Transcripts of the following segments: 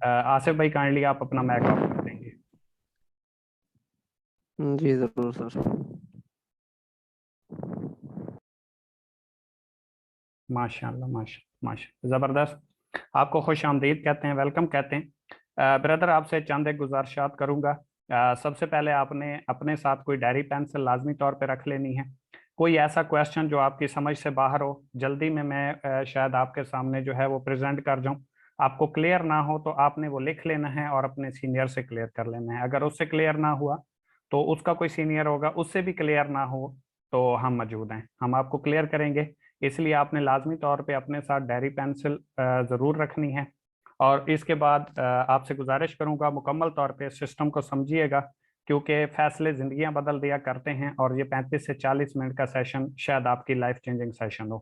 आसिफ भाई काइंडली आप अपना माइक ऑफ कर देंगे। जी जरूर सर। माशाल्लाह माशा माशा ज़बरदस्त। आपको खुश आमदीद कहते हैं, वेलकम कहते हैं। ब्रदर आपसे चंद एक गुजारिशात करूंगा। सबसे पहले आपने अपने साथ कोई डायरी पेंसिल लाजमी तौर पे रख लेनी है। कोई ऐसा क्वेश्चन जो आपकी समझ से बाहर हो, जल्दी में मैं शायद आपके सामने जो है वो प्रेजेंट कर जाऊं, आपको क्लियर ना हो तो आपने वो लिख लेना है और अपने सीनियर से क्लियर कर लेना है। अगर उससे क्लियर ना हुआ तो उसका कोई सीनियर होगा, उससे भी क्लियर ना हो तो हम मौजूद हैं, हम आपको क्लियर करेंगे। इसलिए आपने लाजमी तौर पे अपने साथ डायरी पेंसिल ज़रूर रखनी है। और इसके बाद आपसे गुजारिश करूंगा मुकम्मल तौर पे सिस्टम को समझिएगा, क्योंकि फैसले ज़िंदगियां बदल दिया करते हैं और ये 35 से 40 मिनट का सेशन शायद आपकी लाइफ चेंजिंग सेशन हो।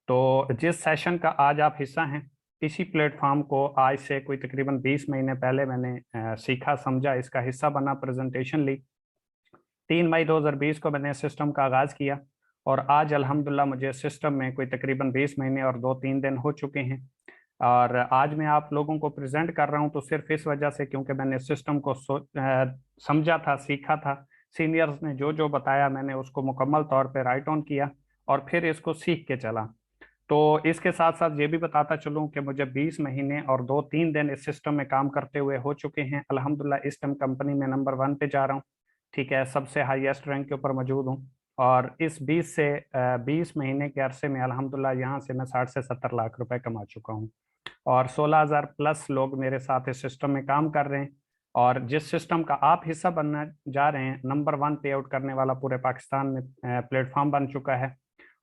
तो जिस सेशन का आज आप हिस्सा हैं, इसी प्लेटफॉर्म को आज से कोई तकरीबन 20 महीने पहले मैंने सीखा, समझा, इसका हिस्सा बना, प्रेजेंटेशन ली। 3 मई 2020 को मैंने सिस्टम का आगाज़ किया और आज अल्हम्दुलिल्लाह मुझे सिस्टम में कोई तकरीबन 20 महीने और 2-3 दिन हो चुके हैं। और आज मैं आप लोगों को प्रेजेंट कर रहा हूं तो सिर्फ इस वजह से क्योंकि मैंने सिस्टम को समझा था, सीखा था। सीनियर्स ने जो जो बताया मैंने उसको मुकम्मल तौर पे राइट ऑन किया और फिर इसको सीख के चला। तो इसके साथ साथ ये भी बताता चलूं कि मुझे 20 महीने और 2-3 दिन इस सिस्टम में काम करते हुए हो चुके हैं। अल्हम्दुलिल्लाह इस टाइम कंपनी में नंबर 1 पे जा रहा हूँ। ठीक है, सबसे हाईएस्ट रैंक के ऊपर मौजूद हूँ। और इस 20 महीने के अरसे में अल्हम्दुलिल्लाह यहाँ से मैं 60 से 70 लाख रुपए कमा चुका हूँ। और 16,000 प्लस लोग मेरे साथ इस सिस्टम में काम कर रहे हैं। और जिस सिस्टम का आप हिस्सा बनना जा रहे हैं, नंबर 1 पे आउट करने वाला पूरे पाकिस्तान में प्लेटफॉर्म बन चुका है।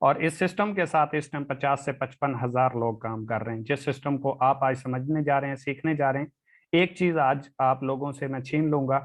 और इस सिस्टम के साथ इस टाइम 50 से 55 हज़ार लोग काम कर रहे हैं। जिस सिस्टम को आप आज समझने जा रहे हैं, सीखने जा रहे हैं, एक चीज आज आप लोगों से मैं छीन लूंगा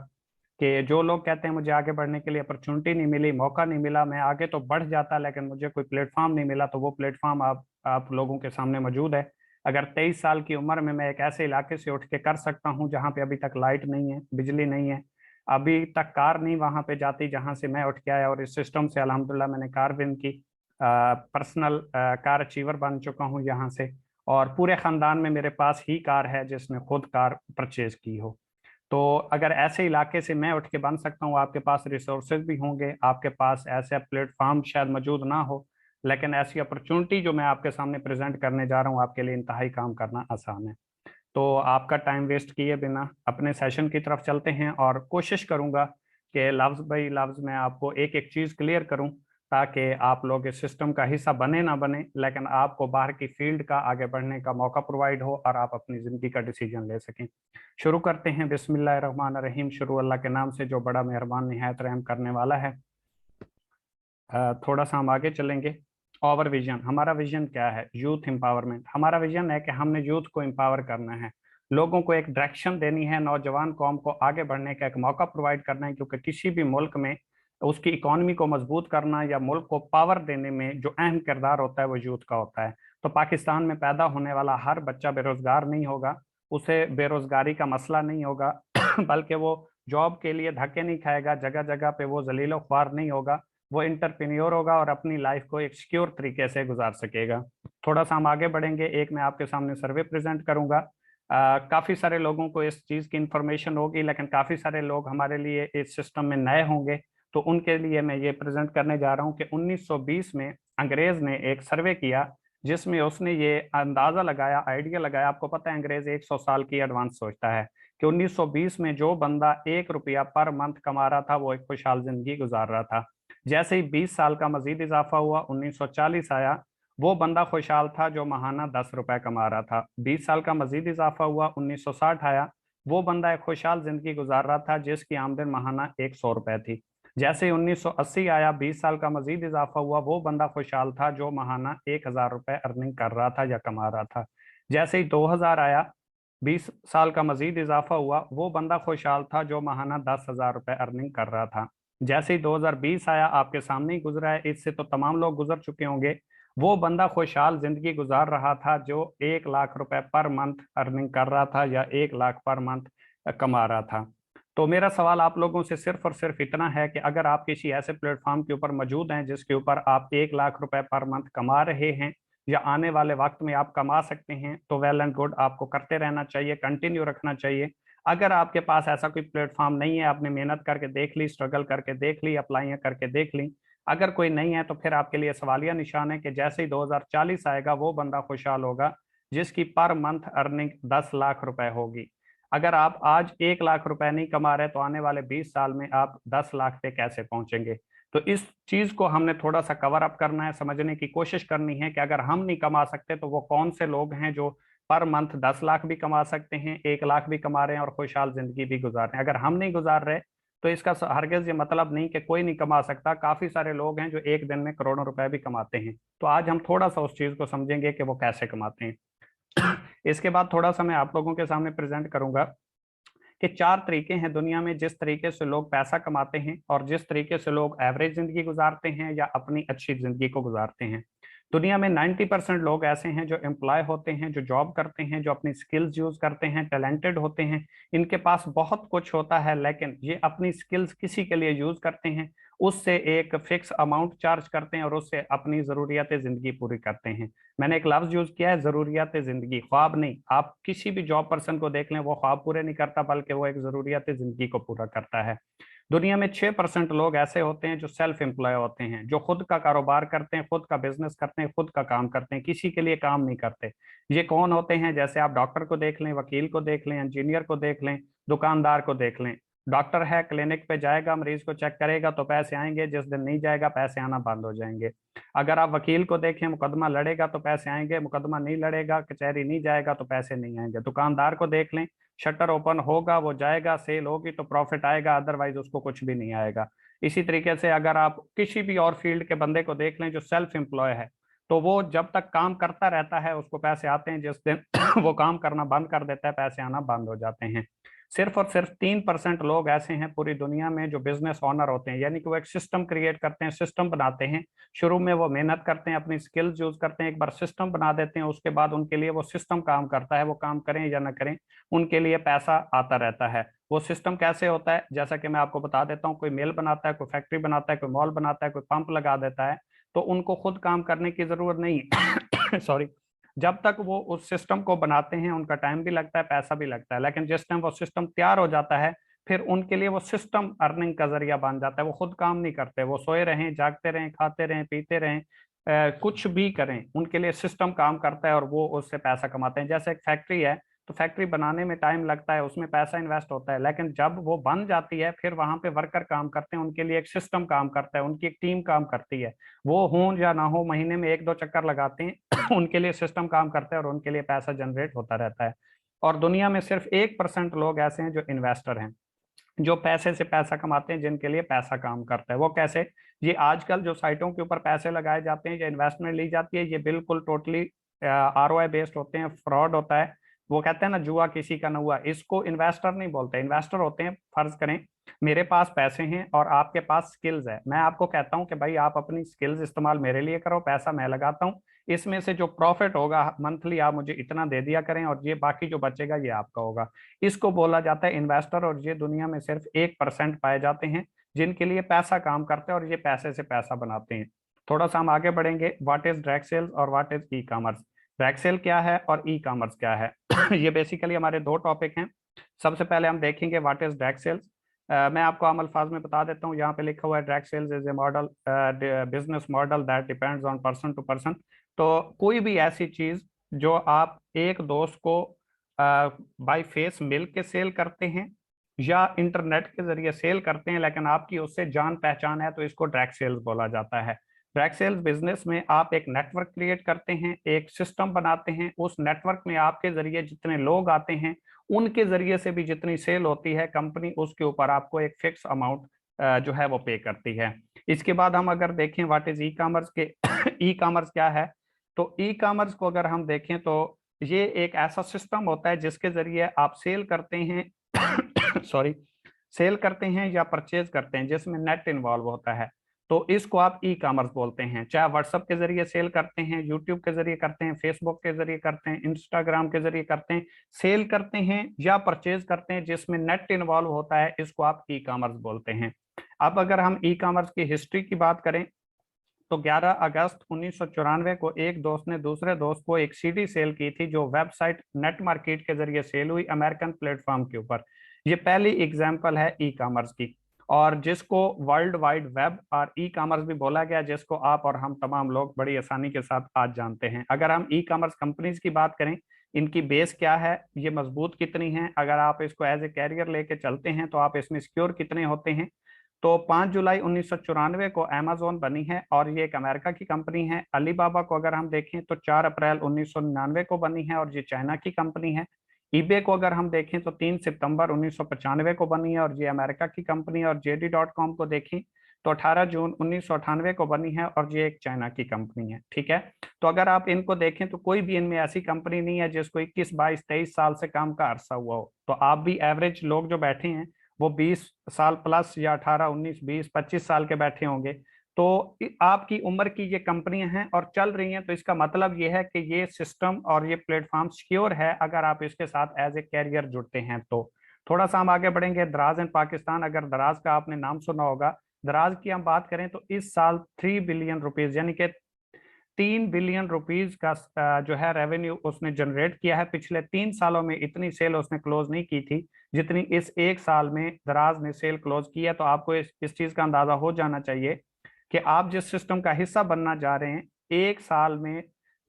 कि जो लोग कहते हैं मुझे आगे बढ़ने के लिए अपॉर्चुनिटी नहीं मिली, मौका नहीं मिला, मैं आगे तो बढ़ जाता लेकिन मुझे कोई प्लेटफॉर्म नहीं मिला, तो वो प्लेटफॉर्म आप लोगों के सामने मौजूद है। अगर 23 साल की उम्र में मैं एक ऐसे इलाके से उठ के कर सकता हूँ जहाँ पे अभी तक लाइट नहीं है, बिजली नहीं है, अभी तक कार नहीं वहां पे जाती जहां से मैं उठ के आया, और इस सिस्टम से अल्हम्दुलिल्लाह मैंने कार विन की, पर्सनल कार अचीवर बन चुका हूँ यहाँ से। और पूरे खानदान में मेरे पास ही कार है जिसने खुद कार परचेज की हो। तो अगर ऐसे इलाके से मैं उठ के बन सकता हूँ, आपके पास रिसोर्सेज भी होंगे, आपके पास ऐसे प्लेटफॉर्म शायद मौजूद ना हो, लेकिन ऐसी अपॉर्चुनिटी जो मैं आपके सामने प्रेजेंट करने जा रहा हूँ आपके लिए इंतहाई काम करना आसान है। तो आपका टाइम वेस्ट किए बिना अपने सेशन की तरफ चलते हैं और कोशिश करूंगा कि लफ्ज बाई लफ्ज मैं आपको एक एक चीज क्लियर करूं, ताकि आप लोग इस सिस्टम का हिस्सा बने ना बने, लेकिन आपको बाहर की फील्ड का आगे बढ़ने का मौका प्रोवाइड हो और आप अपनी जिंदगी का डिसीजन ले सकें। शुरू करते हैं, बिस्मिल्लाह रहमान रहीम, शुरू अल्लाह के नाम से जो बड़ा मेहरबान निहायत रहम करने वाला है। थोड़ा सा हम आगे चलेंगे। ओवर विजन, हमारा विजन क्या है? Youth empowerment. हमारा विजन है कि हमने यूथ को एम्पावर करना है, लोगों को एक डायरेक्शन देनी है, नौजवान कौम को आगे बढ़ने का एक मौका प्रोवाइड करना है, क्योंकि किसी भी मुल्क में उसकी इकोनॉमी को मजबूत करना या मुल्क को पावर देने में जो अहम किरदार होता है वो यूथ का होता है। तो पाकिस्तान में पैदा होने वाला हर बच्चा बेरोजगार नहीं होगा, उसे बेरोजगारी का मसला नहीं होगा बल्कि वो जॉब के लिए धक्के नहीं खाएगा, जगह जगह पे वो जलीलो ख्वार नहीं होगा, वो इंटरप्रेन्योर होगा और अपनी लाइफ को एक सिक्योर तरीके से गुजार सकेगा। थोड़ा सा हम आगे बढ़ेंगे, एक मैं आपके सामने सर्वे प्रेजेंट करूंगा। काफी सारे लोगों को इस चीज की इंफॉर्मेशन होगी, लेकिन काफी सारे लोग हमारे लिए इस सिस्टम में नए होंगे, तो उनके लिए मैं ये प्रेजेंट करने जा रहा हूँ कि 1920 में अंग्रेज ने एक सर्वे किया, जिसमें उसने ये अंदाजा लगाया, आइडिया लगाया। आपको पता है अंग्रेज 100 साल की एडवांस सोचता है, कि 1920 में जो बंदा 1 रुपया पर मंथ कमा रहा था वो एक खुशहाल जिंदगी गुजार रहा था। जैसे ही 20 साल का मजीद इजाफा हुआ, 1940 आया, वो बंदा खुशहाल था जो महाना 10 रुपए कमा रहा था। 20 साल का मजीद इजाफा हुआ, 1960 आया, वो बंदा एक खुशहाल जिंदगी गुजार रहा था जिसकी आमदन महाना 100 रुपए थी। जैसे ही 1980 आया, 20 साल का मजीद इजाफा हुआ, वो बंदा खुशहाल था जो महाना 1,000 रुपए अर्निंग कर रहा था या कमा रहा था। जैसे ही 2000 आया, 20 साल का मजीद इजाफा हुआ, वो बंदा खुशहाल था जो महाना 10,000 रुपए अर्निंग कर रहा था। जैसे ही 2020 आया, आपके सामने ही गुजरा है, इससे तो तमाम लोग गुजर चुके होंगे, वो बंदा खुशहाल जिंदगी गुजार रहा था जो 1 लाख रुपए पर मंथ अर्निंग कर रहा था या 1 लाख पर मंथ कमा रहा था। तो मेरा सवाल आप लोगों से सिर्फ और सिर्फ इतना है कि अगर आप किसी ऐसे प्लेटफॉर्म के ऊपर मौजूद हैं जिसके ऊपर आप 1 लाख रुपए पर मंथ कमा रहे हैं, या आने वाले वक्त में आप कमा सकते हैं तो वेल एंड गुड, आपको करते रहना चाहिए, कंटिन्यू रखना चाहिए। अगर आपके पास ऐसा कोई प्लेटफॉर्म नहीं है, आपने मेहनत करके देख ली, स्ट्रगल करके देख ली, अप्लाई करके देख ली, अगर कोई नहीं है तो फिर आपके लिए सवालिया निशान है कि जैसे ही 2040 आएगा वो बंदा खुशहाल होगा जिसकी पर मंथ अर्निंग 10 लाख रुपए होगी। अगर आप आज 1 लाख रुपए नहीं कमा रहे तो आने वाले 20 साल में आप 10 लाख पे कैसे पहुंचेंगे? तो इस चीज को हमने थोड़ा सा कवर अप करना है, समझने की कोशिश करनी है कि अगर हम नहीं कमा सकते तो वो कौन से लोग हैं जो पर मंथ 10 लाख भी कमा सकते हैं, 1 लाख भी कमा रहे हैं और खुशहाल जिंदगी भी गुजार रहे हैं। अगर हम नहीं गुजार रहे तो इसका हरगिज ये मतलब नहीं कि कोई नहीं कमा सकता। काफी सारे लोग हैं जो एक दिन में करोड़ों रुपए भी कमाते हैं। तो आज हम थोड़ा सा उस चीज को समझेंगे कि वो कैसे कमाते हैं। इसके बाद थोड़ा सा मैं आप लोगों के सामने प्रेजेंट करूंगा कि 4 तरीके हैं दुनिया में जिस तरीके से लोग पैसा कमाते हैं और जिस तरीके से लोग एवरेज जिंदगी गुजारते हैं या अपनी अच्छी जिंदगी को गुजारते हैं। दुनिया में 90% लोग ऐसे हैं जो एम्प्लॉय होते हैं, जो जॉब करते हैं, जो अपनी स्किल्स यूज करते हैं, टैलेंटेड होते हैं, इनके पास बहुत कुछ होता है, लेकिन ये अपनी स्किल्स किसी के लिए यूज करते हैं, उससे एक फिक्स अमाउंट चार्ज करते हैं और उससे अपनी जरूरियात जिंदगी पूरी करते हैं। मैंने एक लफ्ज यूज किया है, जरूरियात जिंदगी, ख्वाब नहीं। आप किसी भी जॉब पर्सन को देख लें, वो ख्वाब पूरे नहीं करता बल्कि वो एक जरूरियात जिंदगी को पूरा करता है। दुनिया में 6% लोग ऐसे होते हैं जो सेल्फ एम्प्लॉय होते हैं, जो खुद का कारोबार करते हैं, खुद का बिजनेस करते हैं, खुद का काम करते हैं, किसी के लिए काम नहीं करते। ये कौन होते हैं? जैसे आप डॉक्टर को देख लें, वकील को देख लें, इंजीनियर को देख लें, दुकानदार को देख लें। डॉक्टर है, क्लिनिक पे जाएगा, मरीज को चेक करेगा तो पैसे आएंगे, जिस दिन नहीं जाएगा पैसे आना बंद हो जाएंगे। अगर आप वकील को देखें, मुकदमा लड़ेगा तो पैसे आएंगे, मुकदमा नहीं लड़ेगा, कचहरी नहीं जाएगा तो पैसे नहीं आएंगे। दुकानदार को देख लें, शटर ओपन होगा, वो जाएगा, सेल होगी तो प्रॉफिट आएगा, अदरवाइज उसको कुछ भी नहीं आएगा। इसी तरीके से अगर आप किसी भी और फील्ड के बंदे को देख लें जो सेल्फ एम्प्लॉय है, तो वो जब तक काम करता रहता है उसको पैसे आते हैं, जिस दिन वो काम करना बंद कर देता है पैसे आना बंद हो जाते हैं। सिर्फ और सिर्फ 3% लोग ऐसे हैं पूरी दुनिया में जो बिजनेस ऑनर होते हैं, यानी कि वो एक सिस्टम क्रिएट करते हैं, सिस्टम बनाते हैं। शुरू में वो मेहनत करते हैं, अपनी स्किल्स यूज करते हैं, एक बार सिस्टम बना देते हैं, उसके बाद उनके लिए वो सिस्टम काम करता है। वो काम करें या ना करें, उनके लिए पैसा आता रहता है। वो सिस्टम कैसे होता है, जैसा कि मैं आपको बता देता हूँ। कोई मिल बनाता है, कोई फैक्ट्री बनाता है, कोई मॉल बनाता है, कोई पंप लगा देता है, तो उनको खुद काम करने की जरूरत नहीं सॉरी। जब तक वो उस सिस्टम को बनाते हैं उनका टाइम भी लगता है, पैसा भी लगता है, लेकिन जिस टाइम वो सिस्टम तैयार हो जाता है फिर उनके लिए वो सिस्टम अर्निंग का जरिया बन जाता है। वो खुद काम नहीं करते, वो सोए रहें, जागते रहें, खाते रहें, पीते रहें, कुछ भी करें, उनके लिए सिस्टम काम करता है और वो उससे पैसा कमाते हैं। जैसे एक फैक्ट्री है, तो फैक्ट्री बनाने में टाइम लगता है, उसमें पैसा इन्वेस्ट होता है, लेकिन जब वो बन जाती है फिर वहां पे वर्कर काम करते हैं, उनके लिए एक सिस्टम काम करता है, उनकी एक टीम काम करती है। वो हो या ना हो, महीने में 1-2 चक्कर लगाते हैं उनके लिए सिस्टम काम करता है और उनके लिए पैसा जनरेट होता रहता है। और दुनिया में सिर्फ 1% लोग ऐसे हैं जो इन्वेस्टर हैं, जो पैसे से पैसा कमाते हैं, जिनके लिए पैसा काम करता है। वो कैसे? ये आजकल जो साइटों के ऊपर पैसे लगाए जाते हैं या इन्वेस्टमेंट ली जाती है, ये बिल्कुल टोटली ROI बेस्ड होते हैं, फ्रॉड होता है। वो कहते हैं ना, जुआ किसी का न हुआ, इसको इन्वेस्टर नहीं बोलते। इन्वेस्टर होते हैं, फर्ज करें मेरे पास पैसे हैं और आपके पास स्किल्स है, मैं आपको कहता हूं कि भाई आप अपनी स्किल्स इस्तेमाल मेरे लिए करो, पैसा मैं लगाता हूं, इसमें से जो प्रॉफिट होगा मंथली आप मुझे इतना दे दिया करें और ये बाकी जो बचेगा ये आपका होगा। इसको बोला जाता है इन्वेस्टर। और ये दुनिया में सिर्फ 1% पाए जाते हैं जिनके लिए पैसा काम करता है और ये पैसे से पैसा बनाते हैं। थोड़ा सा हम आगे बढ़ेंगे, व्हाट इज डायरेक्ट सेल्स और what is e commerce. Direct sale क्या है और ई कॉमर्स क्या है? ये बेसिकली हमारे दो टॉपिक हैं। सबसे पहले हम देखेंगे व्हाट इज डायरेक्ट सेल्स। मैं आपको आम अल्फाज में बता देता हूँ, यहाँ पे लिखा हुआ है direct sales is a model, business model that depends on person to person. तो कोई भी ऐसी चीज जो आप एक दोस्त को बाय फेस मिल के सेल करते हैं या इंटरनेट के जरिए सेल करते हैं, लेकिन आपकी उससे जान पहचान है, तो इसको डायरेक्ट सेल्स बोला जाता है। डायरेक्ट सेल्स बिजनेस में आप एक नेटवर्क क्रिएट करते हैं, एक सिस्टम बनाते हैं, उस नेटवर्क में आपके जरिए जितने लोग आते हैं उनके जरिए से भी जितनी सेल होती है, कंपनी उसके ऊपर आपको एक फिक्स अमाउंट जो है वो पे करती है। इसके बाद हम अगर देखें व्हाट इज ई कॉमर्स के ई कॉमर्स क्या है, तो ई कॉमर्स को अगर हम देखें तो ये एक ऐसा सिस्टम होता है जिसके जरिए आप सेल करते हैं सॉरी, सेल करते हैं या परचेज करते हैं जिसमें नेट इन्वॉल्व होता है, तो इसको आप ई कॉमर्स बोलते हैं। चाहे व्हाट्सएप के जरिए सेल करते हैं, यूट्यूब के जरिए करते हैं, फेसबुक के जरिए करते हैं, इंस्टाग्राम के जरिए करते हैं, सेल करते हैं या परचेज करते हैं जिसमें नेट इन्वॉल्व होता है, इसको आप ई कॉमर्स बोलते हैं। अब अगर हम ई कॉमर्स की हिस्ट्री की बात करें तो 11 अगस्त 1994 को एक दोस्त ने दूसरे दोस्त को एक सीडी सेल की थी, जो वेबसाइट नेट मार्केट के जरिए सेल हुई अमेरिकन प्लेटफॉर्म के ऊपर। ये पहली एग्जांपल है ई कॉमर्स की, और जिसको वर्ल्ड वाइड वेब और ई कॉमर्स भी बोला गया, जिसको आप और हम तमाम लोग बड़ी आसानी के साथ आज जानते हैं। अगर हम ई कॉमर्स कंपनीज की बात करें, इनकी बेस क्या है, ये मजबूत कितनी है, अगर आप इसको एज ए कैरियर लेके चलते हैं तो आप इसमें सिक्योर कितने होते हैं। तो 5 जुलाई 1994 को अमेजोन बनी है और ये एक अमेरिका की कंपनी है। अलीबाबा को अगर हम देखें तो 4 अप्रैल 1999 को बनी है और ये चाइना की कंपनी है। ईबे को अगर हम देखें तो 3 सितंबर 1995 को बनी है और ये अमेरिका की कंपनी है। और JD.com को देखें तो 18 जून 1998 को बनी है और ये एक चाइना की कंपनी है। ठीक है, तो अगर आप इनको देखें तो कोई भी इनमें ऐसी कंपनी नहीं है जिसको 21, 22, 23 साल से काम का अरसा हुआ हो। तो आप भी एवरेज लोग जो बैठे हैं वो 20 साल प्लस या 18, 19, 20, 25 साल के बैठे होंगे। तो आपकी उम्र की ये कंपनियां हैं और चल रही हैं, तो इसका मतलब ये है कि ये सिस्टम और ये प्लेटफॉर्म सिक्योर है अगर आप इसके साथ एज ए कैरियर जुड़ते हैं। तो थोड़ा सा हम आगे बढ़ेंगे। दराज एंड पाकिस्तान, अगर दराज का आपने नाम सुना होगा। दराज की हम बात करें तो इस साल 3 बिलियन रुपीज यानी कि 3 बिलियन रुपीज का जो है रेवेन्यू उसने जनरेट किया है। पिछले 3 सालों में इतनी सेल उसने क्लोज नहीं की थी जितनी इस एक साल में दराज ने सेल क्लोज की है। तो आपको इस चीज का अंदाजा हो जाना चाहिए कि आप जिस सिस्टम का हिस्सा बनना जा रहे हैं, एक साल में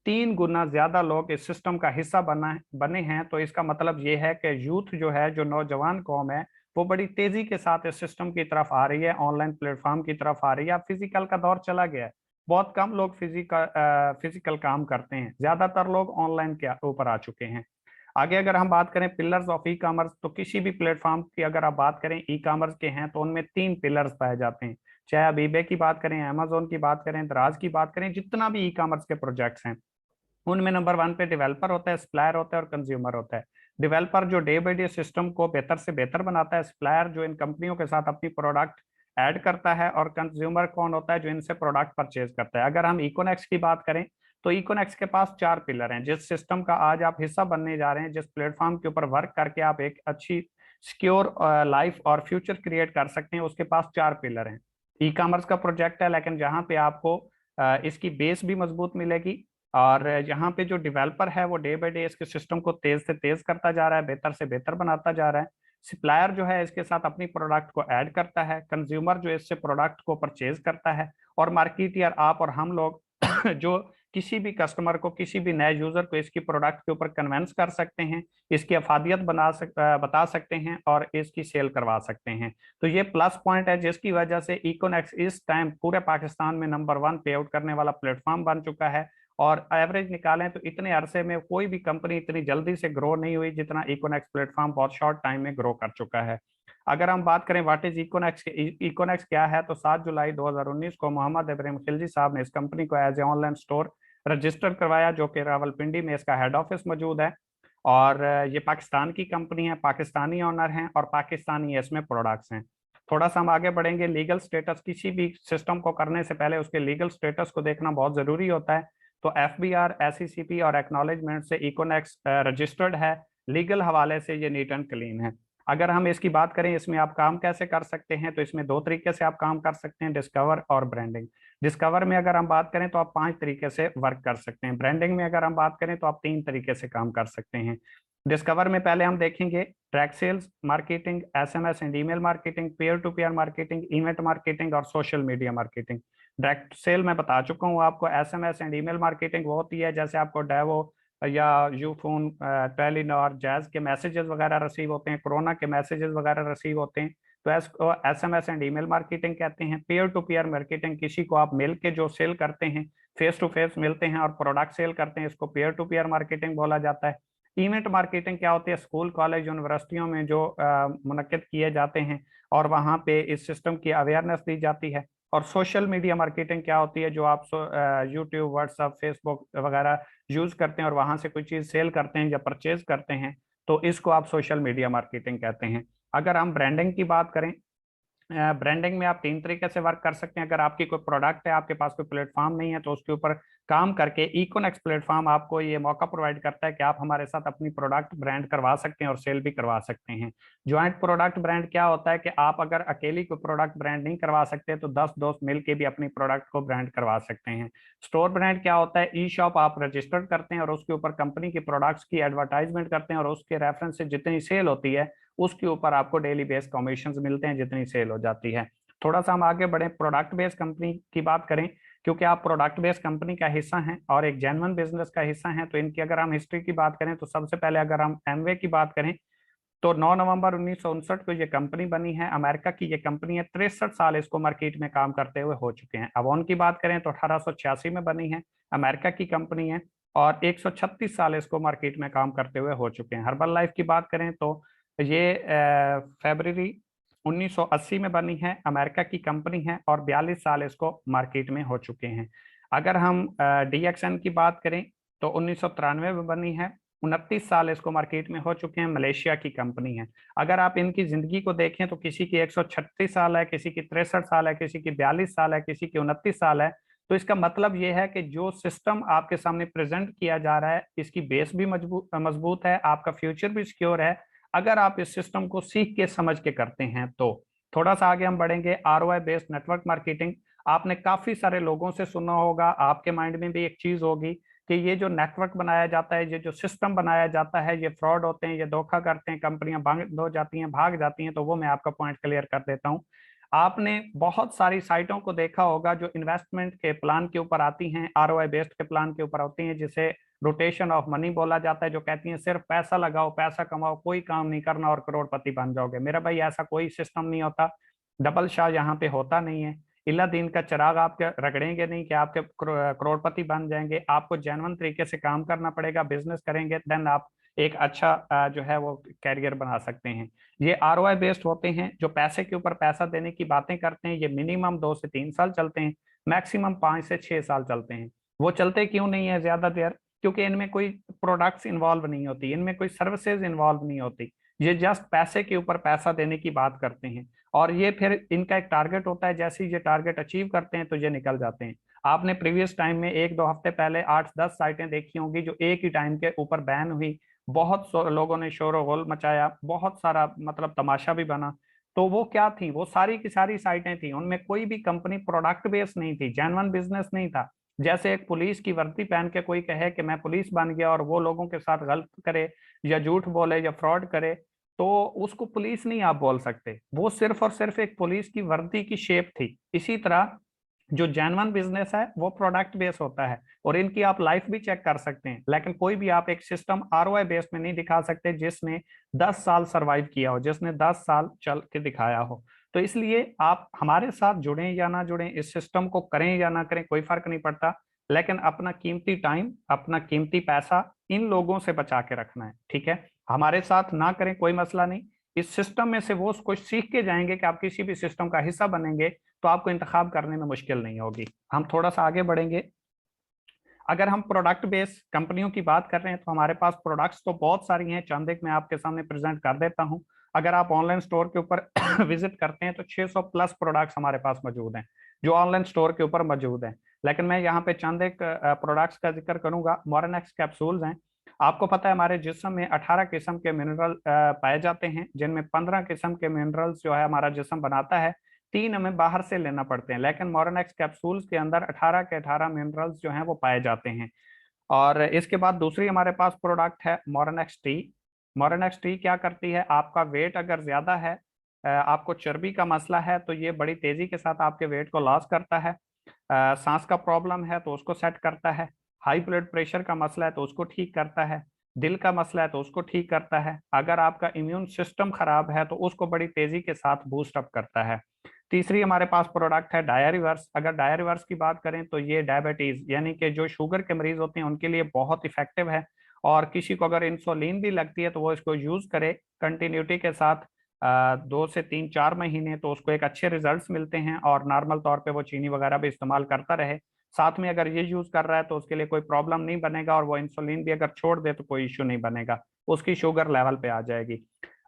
3 गुना ज्यादा लोग इस सिस्टम का हिस्सा बने हैं। तो इसका मतलब ये है कि यूथ जो है, जो नौजवान कौम है, वो बड़ी तेजी के साथ इस सिस्टम की तरफ आ रही है, ऑनलाइन प्लेटफॉर्म की तरफ आ रही है। फिजिकल का दौर चला गया है, बहुत कम लोग फिजिकल काम करते हैं, ज्यादातर लोग ऑनलाइन के ऊपर आ चुके हैं। आगे अगर हम बात करें पिलर्स ऑफ ई कॉमर्स, तो किसी भी प्लेटफॉर्म की अगर आप बात करें ई कॉमर्स के हैं तो उनमें 3 पिलर्स पाए जाते हैं। चाहे आप ईबे की बात करें, अमेजोन की बात करें, दराज की बात करें, जितना भी ई कॉमर्स के प्रोजेक्ट्स हैं उनमें नंबर 1 पे डेवलपर होता है, सप्लायर होता है और कंज्यूमर होता है। डेवलपर जो डे बाई डे सिस्टम को बेहतर से बेहतर बनाता है, सप्लायर जो इन कंपनियों के साथ अपनी प्रोडक्ट ऐड करता है, और कंज्यूमर कौन होता है, जो इनसे प्रोडक्ट परचेज करता है। अगर हम इकोनेक्स की बात करें तो इकोनेक्स के पास 4 पिलर हैं। जिस सिस्टम का आज आप हिस्सा बनने जा रहे हैं, जिस प्लेटफॉर्म के ऊपर वर्क करके आप एक अच्छी सिक्योर लाइफ और फ्यूचर क्रिएट कर सकते हैं, उसके पास 4 पिलर हैं। ई कॉमर्स का प्रोजेक्ट है, लेकिन जहाँ पे आपको इसकी बेस भी मजबूत मिलेगी, और यहाँ पे जो डेवलपर है वो डे बाई डे इसके सिस्टम को तेज से तेज करता जा रहा है, बेहतर से बेहतर बनाता जा रहा है। सप्लायर जो है इसके साथ अपनी प्रोडक्ट को ऐड करता है, कंज्यूमर जो इससे प्रोडक्ट को परचेज करता है, और मार्केटियर आप और हम लोग जो किसी भी कस्टमर को, किसी भी नए यूजर को इसकी प्रोडक्ट के ऊपर कन्वेंस कर सकते हैं, इसकी अफादियत बता सकते हैं और इसकी सेल करवा सकते हैं। तो ये प्लस पॉइंट है जिसकी वजह से इकोनेक्स इस टाइम पूरे पाकिस्तान में नंबर 1 पे आउट करने वाला प्लेटफॉर्म बन चुका है। और एवरेज निकालें तो इतने अरसे में कोई भी कंपनी इतनी जल्दी से ग्रो नहीं हुई जितना इकोनेक्स प्लेटफॉर्म बहुत शॉर्ट टाइम में ग्रो कर चुका है। अगर हम बात करें व्हाट इज इकोनेक्स, इकोनेक्स क्या है, तो 7 जुलाई 2019 को मोहम्मद इब्राहिम खिलजी साहब ने इस कंपनी को as a online store register करवाया, जो कि रावलपिंडी में इसका हेड ऑफिस मौजूद है। और ये पाकिस्तान की कंपनी है, पाकिस्तानी ऑनर हैं और पाकिस्तानी इसमें प्रोडक्ट्स हैं। थोड़ा सा हम आगे बढ़ेंगे। लीगल स्टेटस, किसी भी सिस्टम को करने से पहले उसके लीगल स्टेटस को देखना बहुत जरूरी होता है। तो FBR, SECP और एक्नॉलेजमेंट से इकोनेक्स रजिस्टर्ड है। लीगल हवाले से ये नीट एंड क्लीन है। अगर हम इसकी बात करें, इसमें आप काम कैसे कर सकते हैं, तो इसमें 2 तरीके से आप काम कर सकते हैं, डिस्कवर और ब्रांडिंग। डिस्कवर में अगर हम बात करें तो आप 5 तरीके से वर्क कर सकते हैं। ब्रांडिंग में अगर हम बात करें तो आप 3 तरीके से काम कर सकते हैं। डिस्कवर में पहले हम देखेंगे track sales marketing, SMS and email marketing, pair to pair marketing, event marketing और social media marketing. Direct sale मैं बता चुका हूँ आपको। SMS एंड ईमेल मार्केटिंग वो होती है जैसे आपको डेवो या यूफोन, टेलीनॉर, जैज के मैसेजेस वगैरह रिसीव होते हैं, कोरोना के मैसेजेस वगैरह रिसीव होते हैं, तो SMS एंड ईमेल मार्केटिंग कहते हैं। पेयर टू पेयर मार्केटिंग, किसी को आप मिल के जो सेल करते हैं, फेस टू फेस मिलते हैं और प्रोडक्ट सेल करते हैं, इसको पेयर टू पेयर मार्केटिंग बोला जाता है। इवेंट मार्केटिंग क्या होती है, स्कूल, कॉलेज, यूनिवर्सिटियों में जो मुनक्किद किए जाते हैं और वहाँ पे इस सिस्टम की अवेयरनेस दी जाती है। और सोशल मीडिया मार्केटिंग क्या होती है, जो आप यूट्यूब, व्हाट्सएप, फेसबुक वगैरह यूज करते हैं और वहां से कोई चीज सेल करते हैं या परचेज करते हैं, तो इसको आप सोशल मीडिया मार्केटिंग कहते हैं। अगर हम ब्रांडिंग की बात करें ब्रांडिंग में आप तीन तरीके से वर्क कर सकते हैं। अगर आपकी कोई प्रोडक्ट है, आपके पास कोई प्लेटफॉर्म नहीं है, तो उसके ऊपर काम करके इकोनेक्स प्लेटफॉर्म आपको ये मौका प्रोवाइड करता है कि आप हमारे साथ अपनी प्रोडक्ट ब्रांड करवा सकते हैं और सेल भी करवा सकते हैं। ज्वाइंट प्रोडक्ट ब्रांड क्या होता है कि आप अगर अकेली कोई प्रोडक्ट ब्रांड नहीं करवा सकते तो 10 दोस्त मिलकर भी अपनी प्रोडक्ट को ब्रांड करवा सकते हैं। स्टोर ब्रांड क्या होता है, ई शॉप आप रजिस्टर्ड करते हैं और उसके ऊपर कंपनी की प्रोडक्ट्स की एडवर्टाइजमेंट करते हैं और उसके रेफरेंस से जितनी सेल होती है उसके ऊपर आपको डेली बेस कमीशन मिलते हैं जितनी सेल हो जाती है। थोड़ा सा हम आगे बढ़े, प्रोडक्ट बेस्ड कंपनी की बात करें, क्योंकि आप प्रोडक्ट बेस्ड कंपनी का हिस्सा हैं और एक जेन्युइन बिजनेस का हिस्सा हैं, तो इनकी अगर हम हिस्ट्री की बात करें तो सबसे पहले अगर हम एमवे की बात करें तो 9 नवंबर 1959 को ये कंपनी बनी है। अमेरिका की ये कंपनी है, 63 साल इसको मार्केट में काम करते हुए हो चुके हैं। अवॉन की बात करें तो 1886 में बनी है, अमेरिका की कंपनी है और 136 साल इसको मार्केट में काम करते हुए हो चुके हैं। हर्बल लाइफ की बात करें तो ये फरवरी 1980 में बनी है, अमेरिका की कंपनी है और 42 साल इसको मार्केट में हो चुके हैं। अगर हम डीएक्सएन की बात करें तो 1993 में बनी है, 29 साल इसको मार्केट में हो चुके हैं, मलेशिया की कंपनी है। अगर आप इनकी जिंदगी को देखें तो किसी की 136 साल है, किसी की 63 साल है, किसी की 42 साल है, किसी की 29 साल है। तो इसका मतलब ये है कि जो सिस्टम आपके सामने प्रेजेंट किया जा रहा है इसकी बेस भी मजबूत मजबूत है, आपका फ्यूचर भी सिक्योर है अगर आप इस सिस्टम को सीख के समझ के करते हैं तो। थोड़ा सा आगे हम बढ़ेंगे, आरओआई बेस्ड नेटवर्क मार्केटिंग। आपने काफी सारे लोगों से सुना होगा, आपके माइंड में भी एक चीज होगी कि ये जो नेटवर्क बनाया जाता है, ये जो सिस्टम बनाया जाता है, ये फ्रॉड होते हैं, ये धोखा करते हैं, कंपनियां बंद हो जाती हैं, भाग जाती हैं। तो वो मैं आपका पॉइंट क्लियर कर देता हूँ। आपने बहुत सारी साइटों को देखा होगा जो इन्वेस्टमेंट के प्लान के ऊपर आती हैं, आरओआई बेस्ड के प्लान के ऊपर होती हैं, जिसे रोटेशन ऑफ मनी बोला जाता है, जो कहती हैं सिर्फ पैसा लगाओ, पैसा कमाओ, कोई काम नहीं करना और करोड़पति बन जाओगे। मेरा भाई ऐसा कोई सिस्टम नहीं होता, डबल शाह यहाँ पे होता नहीं है। इल्ला दिन का चिराग आपके रगड़ेंगे नहीं कि आपके करोड़पति बन जाएंगे। आपको जेन्युइन तरीके से काम करना पड़ेगा, बिजनेस करेंगे देन आप एक अच्छा जो है वो कैरियर बना सकते हैं। ये आरओआई बेस्ड होते हैं, जो पैसे के ऊपर पैसा देने की बातें करते हैं। ये मिनिमम 2 से 3 साल चलते हैं, मैक्सिमम 5 से 6 साल चलते हैं। वो चलते क्यों नहीं है ज्यादा देर, क्योंकि इनमें कोई प्रोडक्ट्स इन्वॉल्व नहीं होती, इनमें कोई सर्विसेज इन्वॉल्व नहीं होती। ये जस्ट पैसे के ऊपर पैसा देने की बात करते हैं और ये फिर इनका एक टारगेट होता है, जैसे ही ये टारगेट अचीव करते हैं तो ये निकल जाते हैं। आपने प्रीवियस टाइम में 1-2 हफ्ते पहले 8-10 साइटें देखी होंगी जो एक ही टाइम के ऊपर बैन हुई। बहुत लोगों ने शोर गोल मचाया, बहुत सारा मतलब तमाशा भी बना। तो वो क्या थी, वो सारी की सारी साइटें थी, उनमें कोई भी कंपनी प्रोडक्ट बेस्ड नहीं थी, जेन्युइन बिजनेस नहीं था। जैसे एक पुलिस की वर्दी पहन के कोई कहे कि मैं पुलिस बन गया और वो लोगों के साथ गलत करे या झूठ बोले या फ्रॉड करे, तो उसको पुलिस नहीं आप बोल सकते। वो सिर्फ और सिर्फ एक पुलिस की वर्दी की शेप थी। इसी तरह जो जेन्युइन बिजनेस है वो प्रोडक्ट बेस होता है और इनकी आप लाइफ भी चेक कर सकते हैं, लेकिन कोई भी आप एक सिस्टम आरओआई बेस में नहीं दिखा सकते जिसने 10 साल सरवाइव किया हो, जिसने 10 साल चल के दिखाया हो। तो इसलिए आप हमारे साथ जुड़ें या ना जुड़ें, इस सिस्टम को करें या ना करें, कोई फर्क नहीं पड़ता, लेकिन अपना कीमती टाइम, अपना कीमती पैसा इन लोगों से बचा के रखना है। ठीक है, हमारे साथ ना करें कोई मसला नहीं, इस सिस्टम में से वो कुछ सीख के जाएंगे कि आप किसी भी सिस्टम का हिस्सा बनेंगे तो आपको इंतखाब करने में मुश्किल नहीं होगी। हम थोड़ा सा आगे बढ़ेंगे। अगर हम प्रोडक्ट बेस्ड कंपनियों की बात कर रहे हैं तो हमारे पास प्रोडक्ट्स तो बहुत सारी हैं, चंद एक मैं आपके सामने प्रेजेंट कर देता हूं। अगर आप ऑनलाइन स्टोर के ऊपर विजिट करते हैं तो 600 प्लस प्रोडक्ट्स हमारे पास मौजूद हैं जो ऑनलाइन स्टोर के ऊपर मौजूद हैं। लेकिन मैं यहाँ पे चंद एक प्रोडक्ट्स का जिक्र करूंगा। मॉर्निक्स कैप्सूल्स हैं। आपको पता है हमारे जिस्म में 18 किस्म के मिनरल पाए जाते हैं, जिनमें 15 किस्म के मिनरल्स जो है हमारा जिस्म बनाता है, 3 हमें बाहर से लेना पड़ते हैं। लेकिन मोरनेक्स कैप्सूल्स के अंदर 18 के 18 मिनरल्स जो हैं वो पाए जाते हैं। और इसके बाद दूसरी हमारे पास प्रोडक्ट है मोरनेक्स टी। मोरनेक्स टी क्या करती है, आपका वेट अगर ज्यादा है, आपको चर्बी का मसला है, तो ये बड़ी तेजी के साथ आपके वेट को लॉस करता है। सांस का प्रॉब्लम है तो उसको सेट करता है। हाई ब्लड प्रेशर का मसला है तो उसको ठीक करता है। दिल का मसला है तो उसको ठीक करता है। अगर आपका इम्यून सिस्टम खराब है तो उसको बड़ी तेजी के साथ बूस्ट अप करता है। तीसरी हमारे पास प्रोडक्ट है डायरिवर्स। अगर डायरिवर्स की बात करें तो ये डायबिटीज यानी कि जो शुगर के मरीज होते हैं उनके लिए बहुत इफेक्टिव है। और किसी को अगर इंसुलिन भी लगती है तो वो इसको यूज करे कंटिन्यूटी के साथ 2 से 3-4 महीने, तो उसको एक अच्छे रिजल्ट्स मिलते हैं और नॉर्मल तौर पे वो चीनी वगैरह भी इस्तेमाल करता रहे। साथ में अगर ये यूज कर रहा है तो उसके लिए कोई प्रॉब्लम नहीं बनेगा और वो इंसुलिन भी अगर छोड़ दे तो कोई इश्यू नहीं बनेगा, उसकी शुगर लेवल पे आ जाएगी।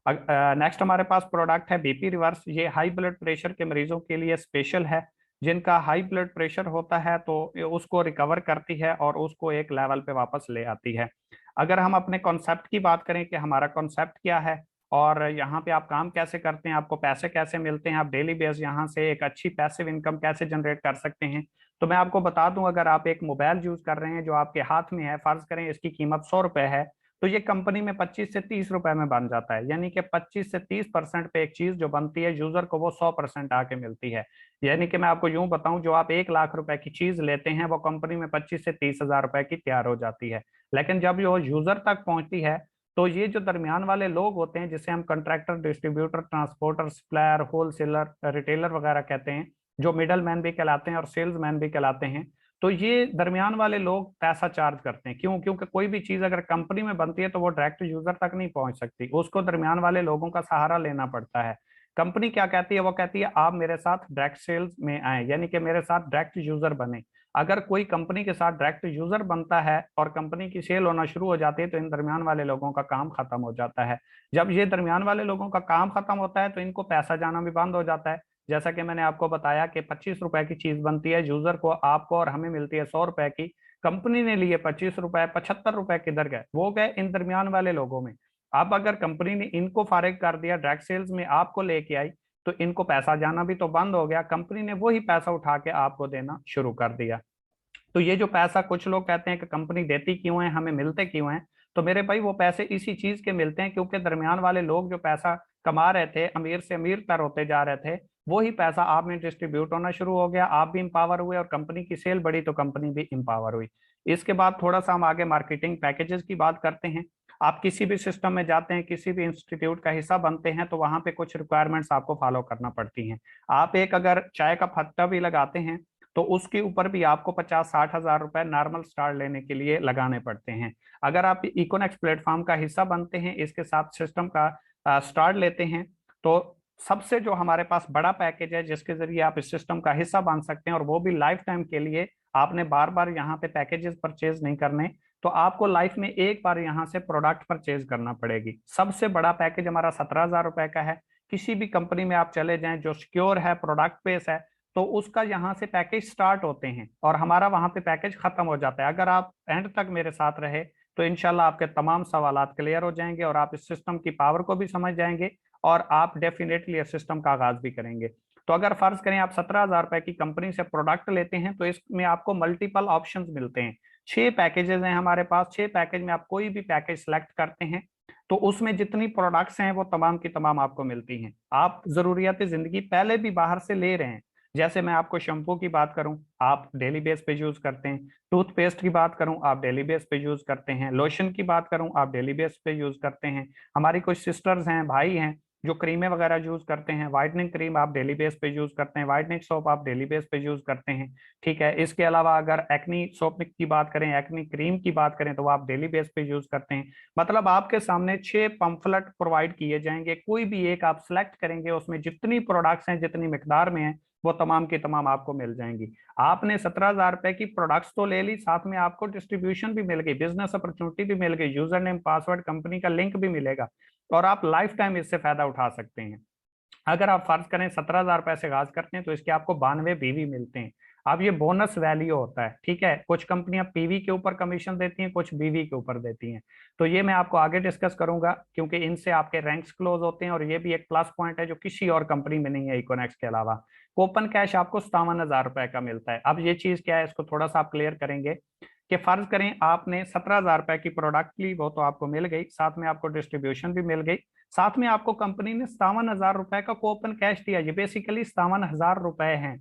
नेक्स्ट हमारे पास प्रोडक्ट है बीपी रिवर्स। ये हाई ब्लड प्रेशर के मरीजों के लिए स्पेशल है, जिनका हाई ब्लड प्रेशर होता है तो उसको रिकवर करती है और उसको एक लेवल पे वापस ले आती है। अगर हम अपने कॉन्सेप्ट की बात करें कि हमारा कॉन्सेप्ट क्या है और यहाँ पे आप काम कैसे करते हैं, आपको पैसे कैसे मिलते हैं, आप डेली बेस यहाँ से एक अच्छी पैसिव इनकम कैसे जनरेट कर सकते हैं, तो मैं आपको बता दूं, अगर आप एक मोबाइल यूज कर रहे हैं जो आपके हाथ में है, फर्ज करें इसकी कीमत 100 रुपए है, तो ये कंपनी में 25 से 30 रुपए में बन जाता है। यानी कि 25 से 30% पे एक चीज जो बनती है यूजर को वो 100% आके मिलती है। यानी कि मैं आपको यूं बताऊं, जो आप 1 लाख रुपए की चीज लेते हैं वो कंपनी में 25 से 30 हजार रुपए की तैयार हो जाती है। लेकिन जब ये यूजर तक पहुंचती है तो ये जो दरमियान वाले लोग होते हैं, जिसे हम contractor, distributor, transporter, supplier, wholesaler, retailer वगैरह कहते हैं, जो मिडल मैन भी कहलाते हैं और सेल्स मैन भी कहलाते हैं, तो ये दरमियान वाले लोग पैसा चार्ज करते हैं। क्यों? क्योंकि कोई भी चीज अगर कंपनी में बनती है तो वो डायरेक्ट यूजर तक नहीं पहुंच सकती, उसको दरमियान वाले लोगों का सहारा लेना पड़ता है। कंपनी क्या कहती है? वो कहती है आप मेरे साथ डायरेक्ट सेल्स में आए, यानी कि मेरे साथ डायरेक्ट यूजर बने। अगर कोई कंपनी के साथ डायरेक्ट यूजर बनता है और कंपनी की सेल होना शुरू हो जाती है तो इन दरमियान वाले लोगों का काम खत्म हो जाता है। जब ये दरमियान वाले लोगों का काम खत्म होता है तो इनको पैसा जाना भी बंद हो जाता है। जैसा कि मैंने आपको बताया कि 25 रुपए की चीज बनती है, यूजर को, आपको और हमें मिलती है 100 रुपए की। कंपनी ने लिए 25 रुपए, 75 रुपए किधर गए? वो गए इन दरमियान वाले लोगों में। अब अगर कंपनी ने इनको फारिग कर दिया, डायरेक्ट सेल्स में आपको लेके आई, तो इनको पैसा जाना भी तो बंद हो गया, कंपनी ने वही पैसा उठा के आपको देना शुरू कर दिया। तो ये जो पैसा, कुछ लोग कहते हैं कि कंपनी देती क्यों है, हमें मिलते क्यों हैं, तो मेरे भाई वो पैसे इसी चीज के मिलते हैं क्योंकि दरमियान वाले लोग जो पैसा कमा रहे थे, अमीर से अमीर तर होते जा रहे थे, वही पैसा आप में डिस्ट्रीब्यूट होना शुरू हो गया, आप भी इंपावर हुए और कंपनी की सेल बढ़ी तो कंपनी भी इंपावर हुई। इसके बाद थोड़ा सा हम आगे मार्केटिंग पैकेजेस की बात करते हैं। आप किसी भी सिस्टम में जाते हैं, किसी भी इंस्टीट्यूट का हिस्सा बनते हैं, तो वहां पे कुछ रिक्वायरमेंट्स आपको फॉलो करना पड़ती हैं। आप एक अगर चाय का फत्ता भी लगाते हैं तो उसके ऊपर भी आपको 50-60 हजार रुपए नॉर्मल स्टार्ट लेने के लिए लगाने पड़ते हैं। अगर आप इकोनेक्स प्लेटफॉर्म का हिस्सा बनते हैं, इसके साथ सिस्टम का स्टार्ट लेते हैं, तो सबसे जो हमारे पास बड़ा पैकेज है जिसके जरिए आप इस सिस्टम का हिस्सा बन सकते हैं, और वो भी लाइफ टाइम के लिए, आपने बार बार यहाँ पे पैकेजेस परचेज नहीं करने, तो आपको लाइफ में एक बार यहाँ से प्रोडक्ट परचेज करना पड़ेगी। सबसे बड़ा पैकेज हमारा 17 हजार रुपए का है। किसी भी कंपनी में आप चले जाएं जो सिक्योर है, प्रोडक्ट बेस है, तो उसका यहाँ से पैकेज स्टार्ट होते हैं और हमारा वहां पे पैकेज खत्म हो जाता है। अगर आप एंड तक मेरे साथ रहे तो इंशाल्लाह आपके तमाम सवालात क्लियर हो जाएंगे और आप इस सिस्टम की पावर को भी समझ जाएंगे और आप डेफिनेटली इस सिस्टम का आगाज भी करेंगे। तो अगर फर्ज करें आप 17 हजार रुपए की कंपनी से प्रोडक्ट लेते हैं तो इसमें आपको मल्टीपल ऑप्शंस मिलते हैं। 6 पैकेजेस हैं हमारे पास। 6 पैकेज में आप कोई भी पैकेज सेलेक्ट करते हैं तो उसमें जितनी प्रोडक्ट्स हैं वो तमाम की तमाम आपको मिलती हैं। आप जरूरियात जिंदगी पहले भी बाहर से ले रहे हैं। जैसे मैं आपको शैम्पू की बात करूं, आप डेली बेस पे यूज करते हैं। टूथपेस्ट की बात करूं, आप डेली बेस पे यूज करते हैं। लोशन की बात करूं, आप डेली बेस पे यूज करते हैं। हमारी कुछ सिस्टर्स हैं, भाई हैं, जो क्रीमें वगैरह यूज करते हैं। व्हाइटनिंग क्रीम आप डेली बेस पे यूज करते हैं, व्हाइटनिंग सोप आप डेली बेस पे यूज करते हैं। ठीक है, इसके अलावा अगर एक्नी सोप की बात करें, एक्नी क्रीम की बात करें, तो वो आप डेली बेस पे यूज करते हैं। मतलब आपके सामने 6 पंफलेट प्रोवाइड किए जाएंगे, कोई भी एक आप सिलेक्ट करेंगे, उसमें जितनी प्रोडक्ट्स हैं, जितनी मिकदार में है, वो तमाम की तमाम आपको मिल जाएंगी। आपने 17 हजार रुपए की प्रोडक्ट्स तो ले ली, साथ में आपको डिस्ट्रीब्यूशन भी मिल गई, बिजनेस अपॉर्चुनिटी भी मिल गई, यूजर नेम, पासवर्ड, कंपनी का लिंक भी मिलेगा और आप लाइफ टाइम इससे फायदा उठा सकते हैं। अगर आप फर्ज करें 17 हजार रुपए से आगाज करते हैं तो इसके आपको 92 बीवी मिलते हैं। अब ये बोनस वैल्यू होता है, ठीक है। कुछ कंपनियां पीवी के ऊपर कमीशन देती हैं, कुछ बीवी के ऊपर देती हैं। तो ये मैं आपको आगे डिस्कस करूंगा क्योंकि इनसे आपके रैंक्स क्लोज होते हैं और ये भी एक प्लस पॉइंट है जो किसी और कंपनी में नहीं है इकोनेक्स के अलावा। कूपन कैश आपको 57 हजार रुपए का मिलता है। अब ये चीज क्या है, इसको थोड़ा सा आप क्लियर करेंगे कि फर्ज करें आपने 17 हजार रुपए की प्रोडक्ट ली, वो तो आपको मिल गई, साथ में आपको डिस्ट्रीब्यूशन भी मिल गई, साथ में आपको कंपनी ने 57 हजार रुपए का कूपन कैश दिया। ये बेसिकली 57 हजार रुपए हैं।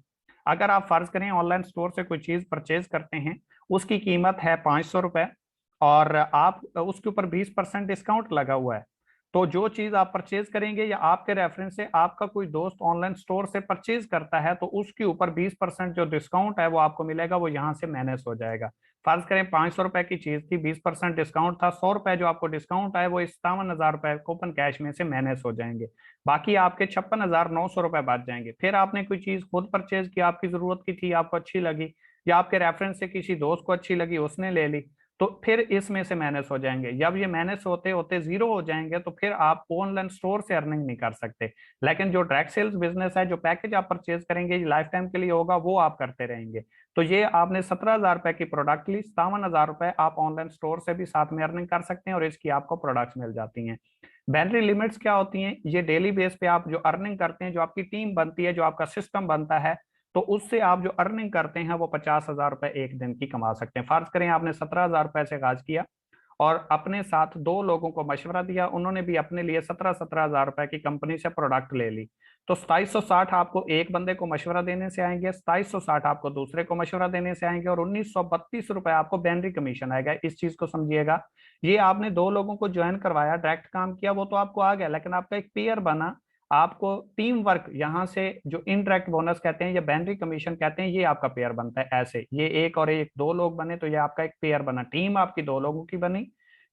अगर आप फर्ज करें ऑनलाइन स्टोर से कोई चीज परचेज करते हैं, उसकी कीमत है 500 रुपए और आप उसके ऊपर 20% डिस्काउंट लगा हुआ है, तो जो चीज आप परचेज करेंगे या आपके रेफरेंस से आपका कोई दोस्त ऑनलाइन स्टोर से परचेज करता है तो उसके ऊपर 20% जो डिस्काउंट है वो आपको मिलेगा, वो यहाँ से मैनेज हो जाएगा। फर्ज करें 500 रुपए की चीज थी, 20% डिस्काउंट था, 100 रुपए जो आपको डिस्काउंट आए वो 57 हजार रुपए कूपन कैश में से मैनेज हो जाएंगे। बाकी आपके 56,900 रुपए बच जाएंगे। फिर आपने कोई चीज खुद परचेज की, आपकी जरूरत की थी, आपको अच्छी लगी, या आपके रेफरेंस से किसी दोस्त को अच्छी लगी, उसने ले ली, तो फिर इसमें से माइनस हो जाएंगे। जब ये माइनस होते होते जीरो हो जाएंगे तो फिर आप ऑनलाइन स्टोर से अर्निंग नहीं कर सकते। लेकिन जो डायरेक्ट सेल्स बिजनेस है, जो पैकेज आप परचेज करेंगे ये लाइफ टाइम के लिए होगा, वो आप करते रहेंगे। तो ये आपने 17,000 रुपए की प्रोडक्ट ली, 57,000 रुपए आप ऑनलाइन स्टोर से भी साथ में अर्निंग कर सकते हैं और इसकी आपको प्रोडक्ट्स मिल जाती हैं। बैटरी लिमिट्स क्या होती हैं? ये डेली बेस पे आप जो अर्निंग करते हैं, जो आपकी टीम बनती है, जो आपका सिस्टम बनता है, तो उससे आप जो अर्निंग करते हैं वो 50,000 रुपए एक दिन की कमा सकते हैं। फर्ज करें आपने 17,000 रुपए से आगाज किया और अपने साथ दो लोगों को मशवरा दिया, उन्होंने भी अपने लिए 17,000 रुपए की कंपनी से प्रोडक्ट ले ली। तो 2760 आपको एक बंदे को मशवरा देने से आएंगे, 2760 आपको दूसरे को मशवरा देने से आएंगे, और 1932 रुपए आपको बैनरी कमीशन आएगा। इस चीज को समझिएगा। ये आपने दो लोगों को ज्वाइन करवाया, डायरेक्ट काम किया, वो तो आपको आ गया, लेकिन आपका एक पेयर बना, आपको टीम वर्क, यहाँ से जो इनडायरेक्ट बोनस कहते हैं या बैनरी कमीशन कहते हैं, ये आपका पेयर बनता है। ऐसे ये एक और एक दो लोग बने तो ये आपका एक पेयर बना। टीम आपकी दो लोगों की बनी,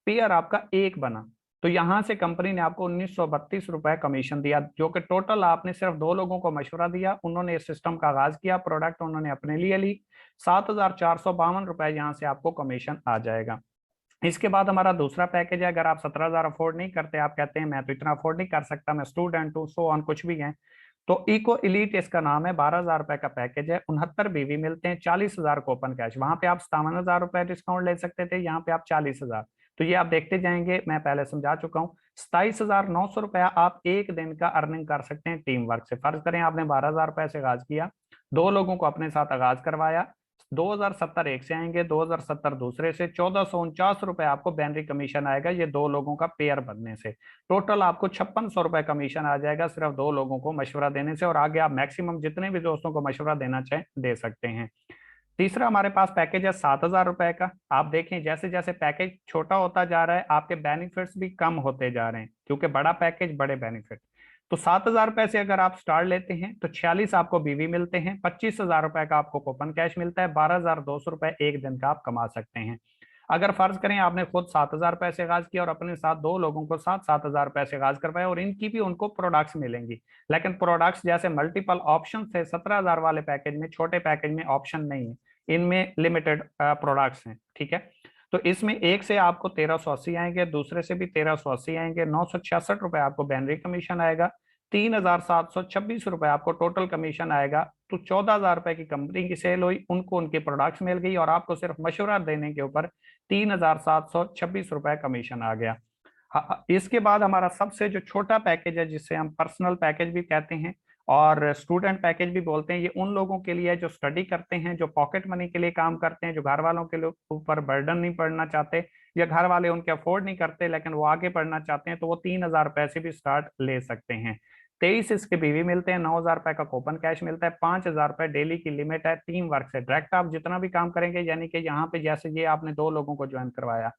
पेयर आपका एक बना। तो यहां से कंपनी ने आपको 1932 रुपए कमीशन दिया, जो कि टोटल आपने सिर्फ दो लोगों को मशवरा दिया, उन्होंने इस सिस्टम का आगाज किया, प्रोडक्ट उन्होंने अपने लिए ली, 7,452 रुपए यहाँ से आपको कमीशन आ जाएगा। इसके बाद हमारा दूसरा पैकेज है। अगर आप 17,000 अफोर्ड नहीं करते, आप कहते हैं मैं तो इतना अफोर्ड नहीं कर सकता, मैं स्टूडेंट हूँ, सो ऑन कुछ भी है, तो इको इलीट इसका नाम है। 12,000 रुपए का पैकेज है, 69 बीवी मिलते हैं, 40,000 को ओपन कैश। वहां पे आप 57,000 रुपए डिस्काउंट ले सकते थे, यहाँ पे आप 40,000। तो ये आप देखते जाएंगे, मैं पहले समझा चुका हूँ। 27,900 रुपया आप एक दिन का अर्निंग कर सकते हैं टीम वर्क से। फर्ज करें आपने 12,000 रुपए से आगाज किया, दो लोगों को अपने साथ आगाज करवाया, 2,070 एक से आएंगे, 2,070 दूसरे से, 1,449 रुपए आपको बैनरी कमीशन आएगा ये दो लोगों का पेयर बनने से। टोटल आपको 5,600 रुपए कमीशन आ जाएगा सिर्फ दो लोगों को मशवरा देने से, और आगे आप मैक्सिमम जितने भी दोस्तों को मशवरा देना चाहें दे सकते हैं। तीसरा हमारे पास पैकेज है 7,000 रुपए का। आप देखें जैसे जैसे पैकेज छोटा होता जा रहा है आपके बेनिफिट्स भी कम होते जा रहे हैं, क्योंकि बड़ा पैकेज बड़े बेनिफिट। तो 7,000 रुपए से अगर आप स्टार्ट लेते हैं तो 46 आपको बीवी मिलते हैं, 25,000 रुपए का आपको कूपन कैश मिलता है, 12,200 रुपए एक दिन का आप कमा सकते हैं। अगर फर्ज करें आपने खुद 7,000 रुपए से आगाज किया और अपने साथ दो लोगों को साथ 7,000 रुपए से आगाज करवाया, और इनकी भी उनको प्रोडक्ट्स मिलेंगी, लेकिन प्रोडक्ट्स जैसे मल्टीपल ऑप्शन थे 17,000 वाले पैकेज में, छोटे पैकेज में ऑप्शन नहीं है, इनमें लिमिटेड प्रोडक्ट्स हैं, ठीक है। तो इसमें एक से आपको 1,380 आएंगे, दूसरे से भी 1,380 आएंगे, 966 रुपए आपको बैनरी कमीशन आएगा, 3,726 रुपए आपको टोटल कमीशन आएगा। तो 14,000 रुपए की कंपनी की सेल हुई, उनको उनके प्रोडक्ट्स मिल गई, और आपको सिर्फ मशवरा देने के ऊपर 3,726 रुपए कमीशन आ गया। इसके बाद हमारा सबसे जो छोटा पैकेज है, जिसे हम पर्सनल पैकेज भी कहते हैं और स्टूडेंट पैकेज भी बोलते हैं, ये उन लोगों के लिए है जो स्टडी करते हैं, जो पॉकेट मनी के लिए काम करते हैं, जो घर वालों के ऊपर बर्डन नहीं पड़ना चाहते, या घर वाले उनके अफोर्ड नहीं करते लेकिन वो आगे पढ़ना चाहते हैं, तो वो 3,000 रुपए से भी स्टार्ट ले सकते हैं। 23 इसके बीवी मिलते हैं, 9,000 रुपए का कूपन कैश मिलता है, 5,000 रुपए डेली की लिमिट है। टीम वर्क से डायरेक्ट आप जितना भी काम करेंगे, यानी कि यहाँ पे जैसे ये आपने दो लोगों को ज्वाइन करवाया,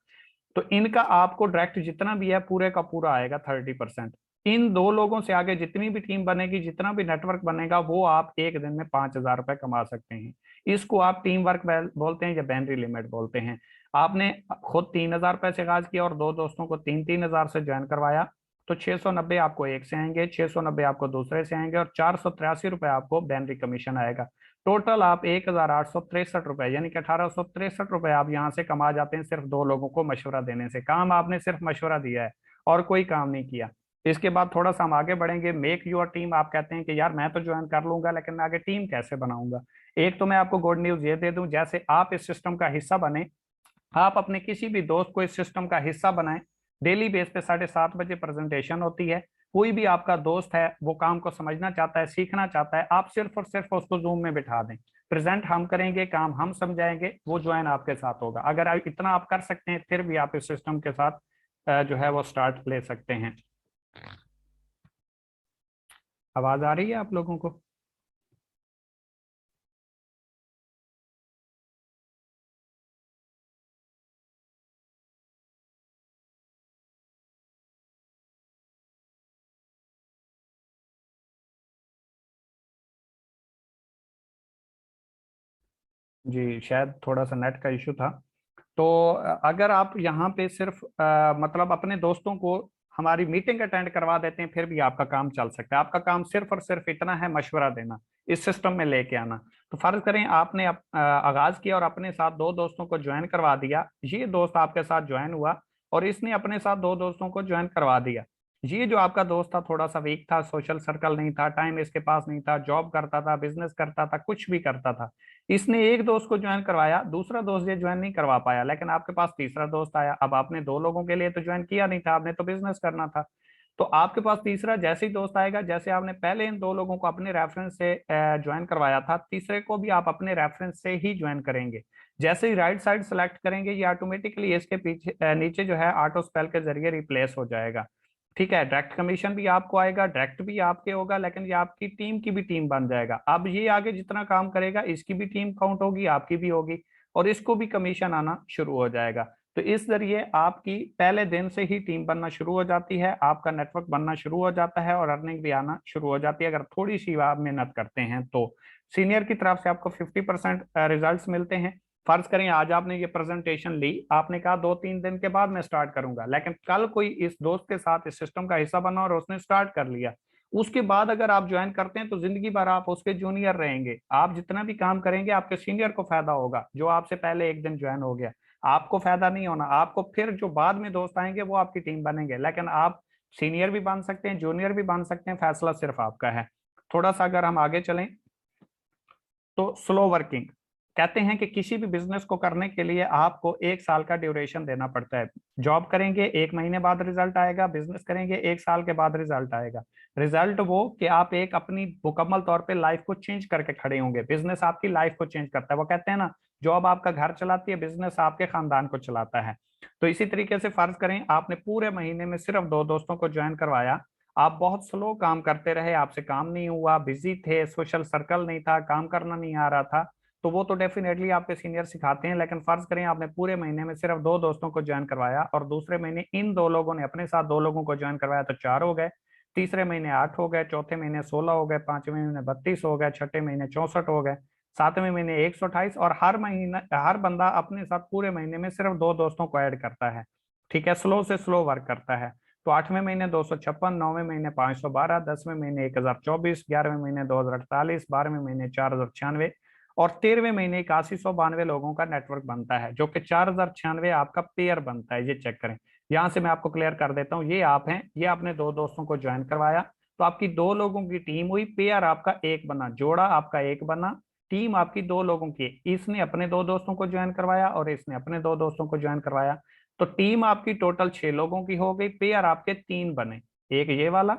तो इनका आपको डायरेक्ट जितना भी है पूरे का पूरा आएगा 30%। इन दो लोगों से आगे जितनी भी टीम बनेगी, जितना भी नेटवर्क बनेगा, वो आप एक दिन में 5,000 रुपए कमा सकते हैं। इसको आप टीम वर्क बोलते हैं या बैनरी लिमिट बोलते हैं। आपने खुद 3,000 रुपए से आगाज किया और दो दोस्तों को 3-3 हजार से ज्वाइन करवाया, तो 690 आपको एक से आएंगे, 690 आपको दूसरे से आएंगे, और 483 रुपए आपको बैनरी कमीशन आएगा। टोटल आप 1,863 रुपए यानी कि 1,863 रुपए आप यहाँ से कमा जाते हैं सिर्फ दो लोगों को मशवरा देने से। काम आपने सिर्फ मशवरा दिया है और कोई काम नहीं किया। इसके बाद थोड़ा सा हम आगे बढ़ेंगे। Make your team. आप कहते हैं कि यार मैं तो ज्वाइन कर लूंगा लेकिन मैं आगे टीम कैसे बनाऊंगा? एक तो मैं आपको गुड न्यूज ये दे दूं, जैसे आप इस सिस्टम का हिस्सा बने, आप अपने किसी भी दोस्त को इस सिस्टम का हिस्सा बनाएं। डेली बेस पे 7:30 बजे प्रेजेंटेशन होती है। कोई भी आपका दोस्त है वो काम को समझना चाहता है, सीखना चाहता है, आप सिर्फ और सिर्फ उसको जूम में बिठा दें, प्रेजेंट हम करेंगे, काम हम समझाएंगे, वो ज्वाइन आपके साथ होगा। अगर आप इतना आप कर सकते हैं फिर भी आप इस सिस्टम के साथ जो है वो स्टार्ट ले सकते हैं। आवाज आ रही है आप लोगों को? जी शायद थोड़ा सा नेट का इशू था। तो अगर आप यहाँ पे सिर्फ मतलब अपने दोस्तों को हमारी मीटिंग अटेंड करवा देते हैं, फिर भी आपका काम चल सकता है। आपका काम सिर्फ और सिर्फ इतना है, मशवरा देना, इस सिस्टम में लेके आना। तो फर्ज करें आपने आगाज किया और अपने साथ दो दोस्तों को ज्वाइन करवा दिया, ये दोस्त आपके साथ ज्वाइन हुआ और इसने अपने साथ दो दोस्तों को ज्वाइन करवा दिया। ये जो आपका दोस्त था थोड़ा सा वीक था, सोशल सर्कल नहीं था, टाइम इसके पास नहीं था, जॉब करता था, बिजनेस करता था, कुछ भी करता था। इसने एक दोस्त को ज्वाइन करवाया, दूसरा दोस्त ये ज्वाइन नहीं करवा पाया, लेकिन आपके पास तीसरा दोस्त आया। अब आपने दो लोगों के लिए तो ज्वाइन किया नहीं था, आपने तो बिजनेस करना था। तो आपके पास तीसरा जैसे ही दोस्त आएगा, जैसे आपने पहले इन दो लोगों को अपने रेफरेंस से ज्वाइन करवाया था, तीसरे को भी आप अपने रेफरेंस से ही ज्वाइन करेंगे। जैसे ही राइट साइड सेलेक्ट करेंगे, ये ऑटोमेटिकली इसके पीछे नीचे जो है ऑटो स्पेल के जरिए रिप्लेस हो जाएगा। ठीक है, डायरेक्ट कमीशन भी आपको आएगा, डायरेक्ट भी आपके होगा, लेकिन ये आपकी टीम की भी टीम बन जाएगा। अब ये आगे जितना काम करेगा इसकी भी टीम काउंट होगी, आपकी भी होगी, और इसको भी कमीशन आना शुरू हो जाएगा। तो इस जरिए आपकी पहले दिन से ही टीम बनना शुरू हो जाती है, आपका नेटवर्क बनना शुरू हो जाता है और अर्निंग भी आना शुरू हो जाती है, अगर थोड़ी सी आप मेहनत करते हैं तो। सीनियर की तरफ से आपको 50% रिजल्ट मिलते हैं। फर्ज करें आज आपने ये प्रेजेंटेशन ली, आपने कहा 2-3 दिन के बाद मैं स्टार्ट करूंगा, लेकिन कल कोई इस दोस्त के साथ इस सिस्टम का हिस्सा बना और उसने स्टार्ट कर लिया। उसके बाद अगर आप ज्वाइन करते हैं तो जिंदगी भर आप उसके जूनियर रहेंगे। आप जितना भी काम करेंगे आपके सीनियर को फायदा होगा, जो आपसे पहले एक दिन ज्वाइन हो गया। आपको फायदा नहीं होना, आपको फिर जो बाद में दोस्त आएंगे वो आपकी टीम बनेंगे, लेकिन आप सीनियर भी बन सकते हैं, जूनियर भी बन सकते हैं, फैसला सिर्फ आपका है। थोड़ा सा अगर हम आगे चलें तो स्लो वर्किंग कहते हैं कि किसी भी बिजनेस को करने के लिए आपको 1 साल का ड्यूरेशन देना पड़ता है। जॉब करेंगे 1 महीने बाद रिजल्ट आएगा, बिजनेस करेंगे 1 साल के बाद रिजल्ट आएगा। रिजल्ट वो कि आप एक अपनी मुकम्मल तौर पे लाइफ को चेंज करके खड़े होंगे। बिजनेस आपकी लाइफ को चेंज करता है, वो कहते हैं ना, जॉब आपका घर चलाती है, बिजनेस आपके खानदान को चलाता है। तो इसी तरीके से फर्ज करें आपने पूरे महीने में सिर्फ दो दोस्तों को ज्वाइन करवाया, आप बहुत स्लो काम करते रहे, आपसे काम नहीं हुआ, बिजी थे, सोशल सर्कल नहीं था, काम करना नहीं आ रहा था, तो वो तो डेफिनेटली आपके सीनियर सिखाते हैं। लेकिन फर्ज करें आपने पूरे महीने में सिर्फ दो दोस्तों को ज्वाइन करवाया और दूसरे महीने इन दो लोगों ने अपने साथ दो लोगों को ज्वाइन करवाया, तो 4 हो गए, तीसरे महीने 8 हो गए, चौथे महीने 16 हो गए, पांचवें महीने 32 हो गए, छठे महीने 64 हो गए, सातवें महीने 128। और हर महीना हर बंदा अपने साथ पूरे महीने में सिर्फ दो दोस्तों को ऐड करता है। ठीक है, स्लो से स्लो वर्क करता है। तो 8वें महीने 256, 9वें महीने 512, 10वें महीने 1024, 11वें महीने 2048, 12वें महीने 4096 और 13वें महीने 8192 लोगों का नेटवर्क बनता है, जो कि 4096 आपका पेयर बनता है। ये चेक करें, यहां से मैं आपको क्लियर कर देता हूँ। ये आप हैं, ये आपने दो दोस्तों को ज्वाइन करवाया, तो आपकी दो लोगों की टीम हुई, पेयर आपका एक बना, जोड़ा आपका एक बना, टीम आपकी दो लोगों की। इसने अपने दो दोस्तों को ज्वाइन करवाया और इसने अपने दो दोस्तों को ज्वाइन करवाया, तो टीम आपकी टोटल 6 लोगों की हो गई, पेयर आपके 3 बने, एक ये वाला,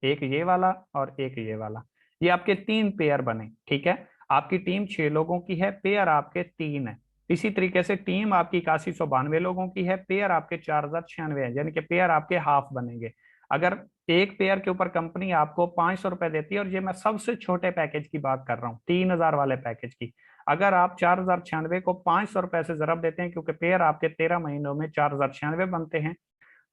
एक ये वाला और एक ये वाला, ये आपके 3 पेयर बने। ठीक है, आपकी टीम 6 लोगों की है, पेयर आपके 3 है। इसी तरीके से टीम आपकी 8192 लोगों की है, पेयर आपके 4096 है, यानी कि पेयर आपके हाफ बनेंगे। अगर एक पेयर के ऊपर कंपनी आपको 500 रुपए देती है, और ये मैं सबसे छोटे पैकेज की बात कर रहा हूँ, 3000 वाले पैकेज की, अगर आप 4096 को 500 रुपए से जरब देते हैं, क्योंकि पेयर आपके 13 महीनों में 4096 बनते हैं,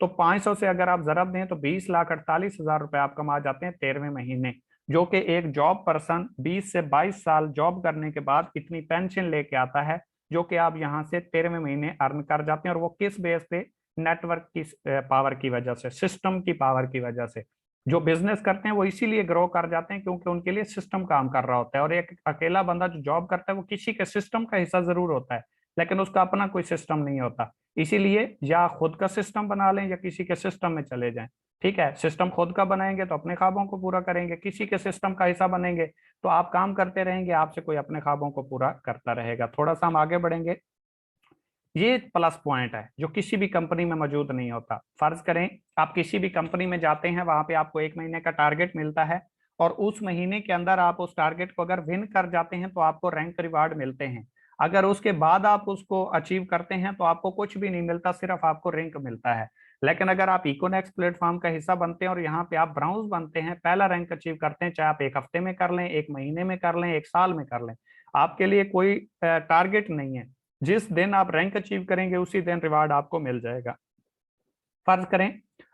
तो 500 से अगर आप जरब दें तो 20,48,000 रुपए आप कमा जाते हैं 13वें महीने। जो कि एक जॉब पर्सन 20 से 22 साल जॉब करने के बाद इतनी पेंशन लेके आता है, जो कि आप यहाँ से 13वें महीने अर्न कर जाते हैं। और वो किस बेस पे? नेटवर्क की पावर की वजह से, सिस्टम की पावर की वजह से। जो बिजनेस करते हैं वो इसीलिए ग्रो कर जाते हैं क्योंकि उनके लिए सिस्टम काम कर रहा होता है। और एक अकेला बंदा जो जॉब करता है वो किसी के सिस्टम का हिस्सा जरूर होता है, लेकिन उसका अपना कोई सिस्टम नहीं होता। इसीलिए या खुद का सिस्टम बना लें या किसी के सिस्टम में चले जाएं। ठीक है, सिस्टम खुद का बनाएंगे तो अपने ख्वाबों को पूरा करेंगे, किसी के सिस्टम का हिस्सा बनेंगे तो आप काम करते रहेंगे, आपसे कोई अपने ख्वाबों को पूरा करता रहेगा। थोड़ा सा हम आगे बढ़ेंगे। ये प्लस पॉइंट है जो किसी भी कंपनी में मौजूद नहीं होता। फर्ज करें आप किसी भी कंपनी में जाते हैं, वहां पे आपको 1 महीने का टारगेट मिलता है, और उस महीने के अंदर आप उस टारगेट को अगर विन कर जाते हैं तो आपको रैंक रिवार्ड मिलते हैं। अगर उसके बाद आप उसको अचीव करते हैं तो आपको कुछ भी नहीं मिलता, सिर्फ आपको रैंक मिलता है। लेकिन अगर आप इकोनेक्स प्लेटफॉर्म का हिस्सा बनते हैं और यहाँ पे आप ब्राउज बनते हैं, पहला रैंक अचीव करते हैं, चाहे आप 1 हफ्ते में कर लें, 1 महीने में कर लें, 1 साल में कर लें, आपके लिए कोई टारगेट नहीं है। जिस दिन आप रैंक अचीव करेंगे उसी दिन रिवार्ड आपको मिल जाएगा। फर्ज करें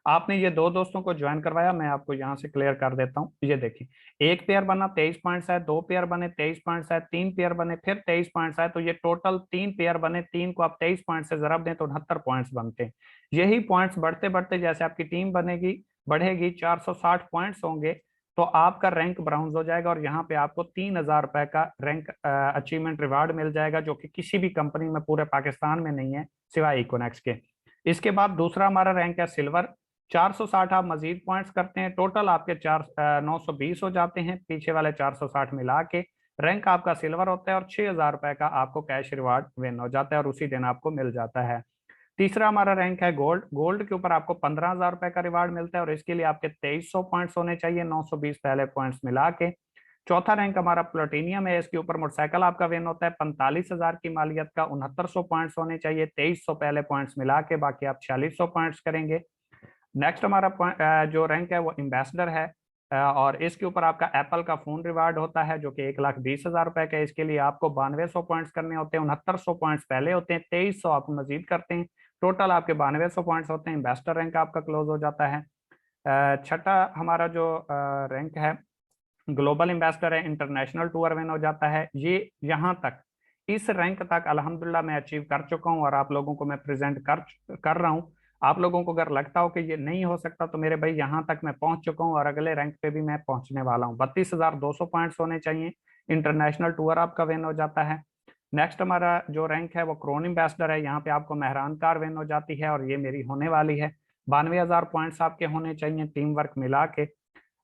आपने ये दो दोस्तों को ज्वाइन करवाया, मैं आपको यहाँ से क्लियर कर देता हूँ। ये देखिए, एक पेयर बना 23 पॉइंट्स है, दो पेयर बने 23 पॉइंट्स है, तीन पेयर बने फिर 23 पॉइंट्स है, तो ये टोटल तीन पेयर बने, तीन को आप 23 पॉइंट से जरब दें तो 69 पॉइंट्स बनते हैं। यही पॉइंट्स बढ़ते बढ़ते जैसे आपकी टीम बनेगी, बढ़ेगी, 460 पॉइंट्स होंगे, तो आपका रैंक ब्राउन्ज हो जाएगा और यहाँ पे आपको 3,000 रुपए का रैंक अचीवमेंट रिवार्ड मिल जाएगा, जो कि किसी भी कंपनी में पूरे पाकिस्तान में नहीं है सिवाय इकोनेक्स के। इसके बाद दूसरा हमारा रैंक है सिल्वर। 460 आप मजीद पॉइंट्स करते हैं, टोटल आपके 920 हो जाते हैं, पीछे वाले 460 मिला के रैंक आपका सिल्वर होता है और 6,000 रुपए का आपको कैश रिवार्ड विन हो जाता है और उसी दिन आपको मिल जाता है। तीसरा हमारा रैंक है गोल्ड। गोल्ड के ऊपर आपको 15,000 रुपए का रिवार्ड मिलता है और इसके लिए आपके 2300 पॉइंट्स होने चाहिए, 920 पहले पॉइंट्स मिला के। चौथा रैंक हमारा प्लेटिनियम है, इसके ऊपर मोटरसाइकिल आपका विन होता है 45,000 की मालियत का, 6900 पॉइंट्स होने चाहिए, 2300 पहले पॉइंट्स मिला के, बाकी आप 4600 पॉइंट्स करेंगे। नेक्स्ट हमारा जो रैंक है वो एम्बेसडर है, और इसके ऊपर आपका एप्पल का फोन रिवार्ड होता है जो कि 1,20,000 रुपए का है। इसके लिए आपको 9200 पॉइंट्स करने होते हैं, 6900 पॉइंट्स पहले होते हैं, 2300 आप मजीद करते हैं, टोटल आपके 9200 पॉइंट्स होते हैं, एम्बेसडर रैंक आपका क्लोज हो जाता है। छठा हमारा जो रैंक है ग्लोबल एम्बेसडर है, इंटरनेशनल टूर विन हो जाता है। ये यहाँ तक, इस रैंक तक अल्हम्दुलिल्लाह मैं अचीव कर चुका हूँ और आप लोगों को मैं प्रेजेंट कर रहा हूँ। आप लोगों को अगर लगता हो कि ये नहीं हो सकता तो मेरे भाई यहाँ तक मैं पहुंच चुका हूँ और अगले रैंक पे भी मैं पहुंचने वाला हूँ। 32,200 पॉइंट्स होने चाहिए, इंटरनेशनल टूर आपका विन हो जाता है। नेक्स्ट हमारा जो रैंक है वो क्रोन एम्बेसडर है, यहाँ पे आपको मेहरान कार विन हो जाती है और ये मेरी होने वाली है। 92,000 पॉइंट्स आपके होने चाहिए टीम वर्क मिला के।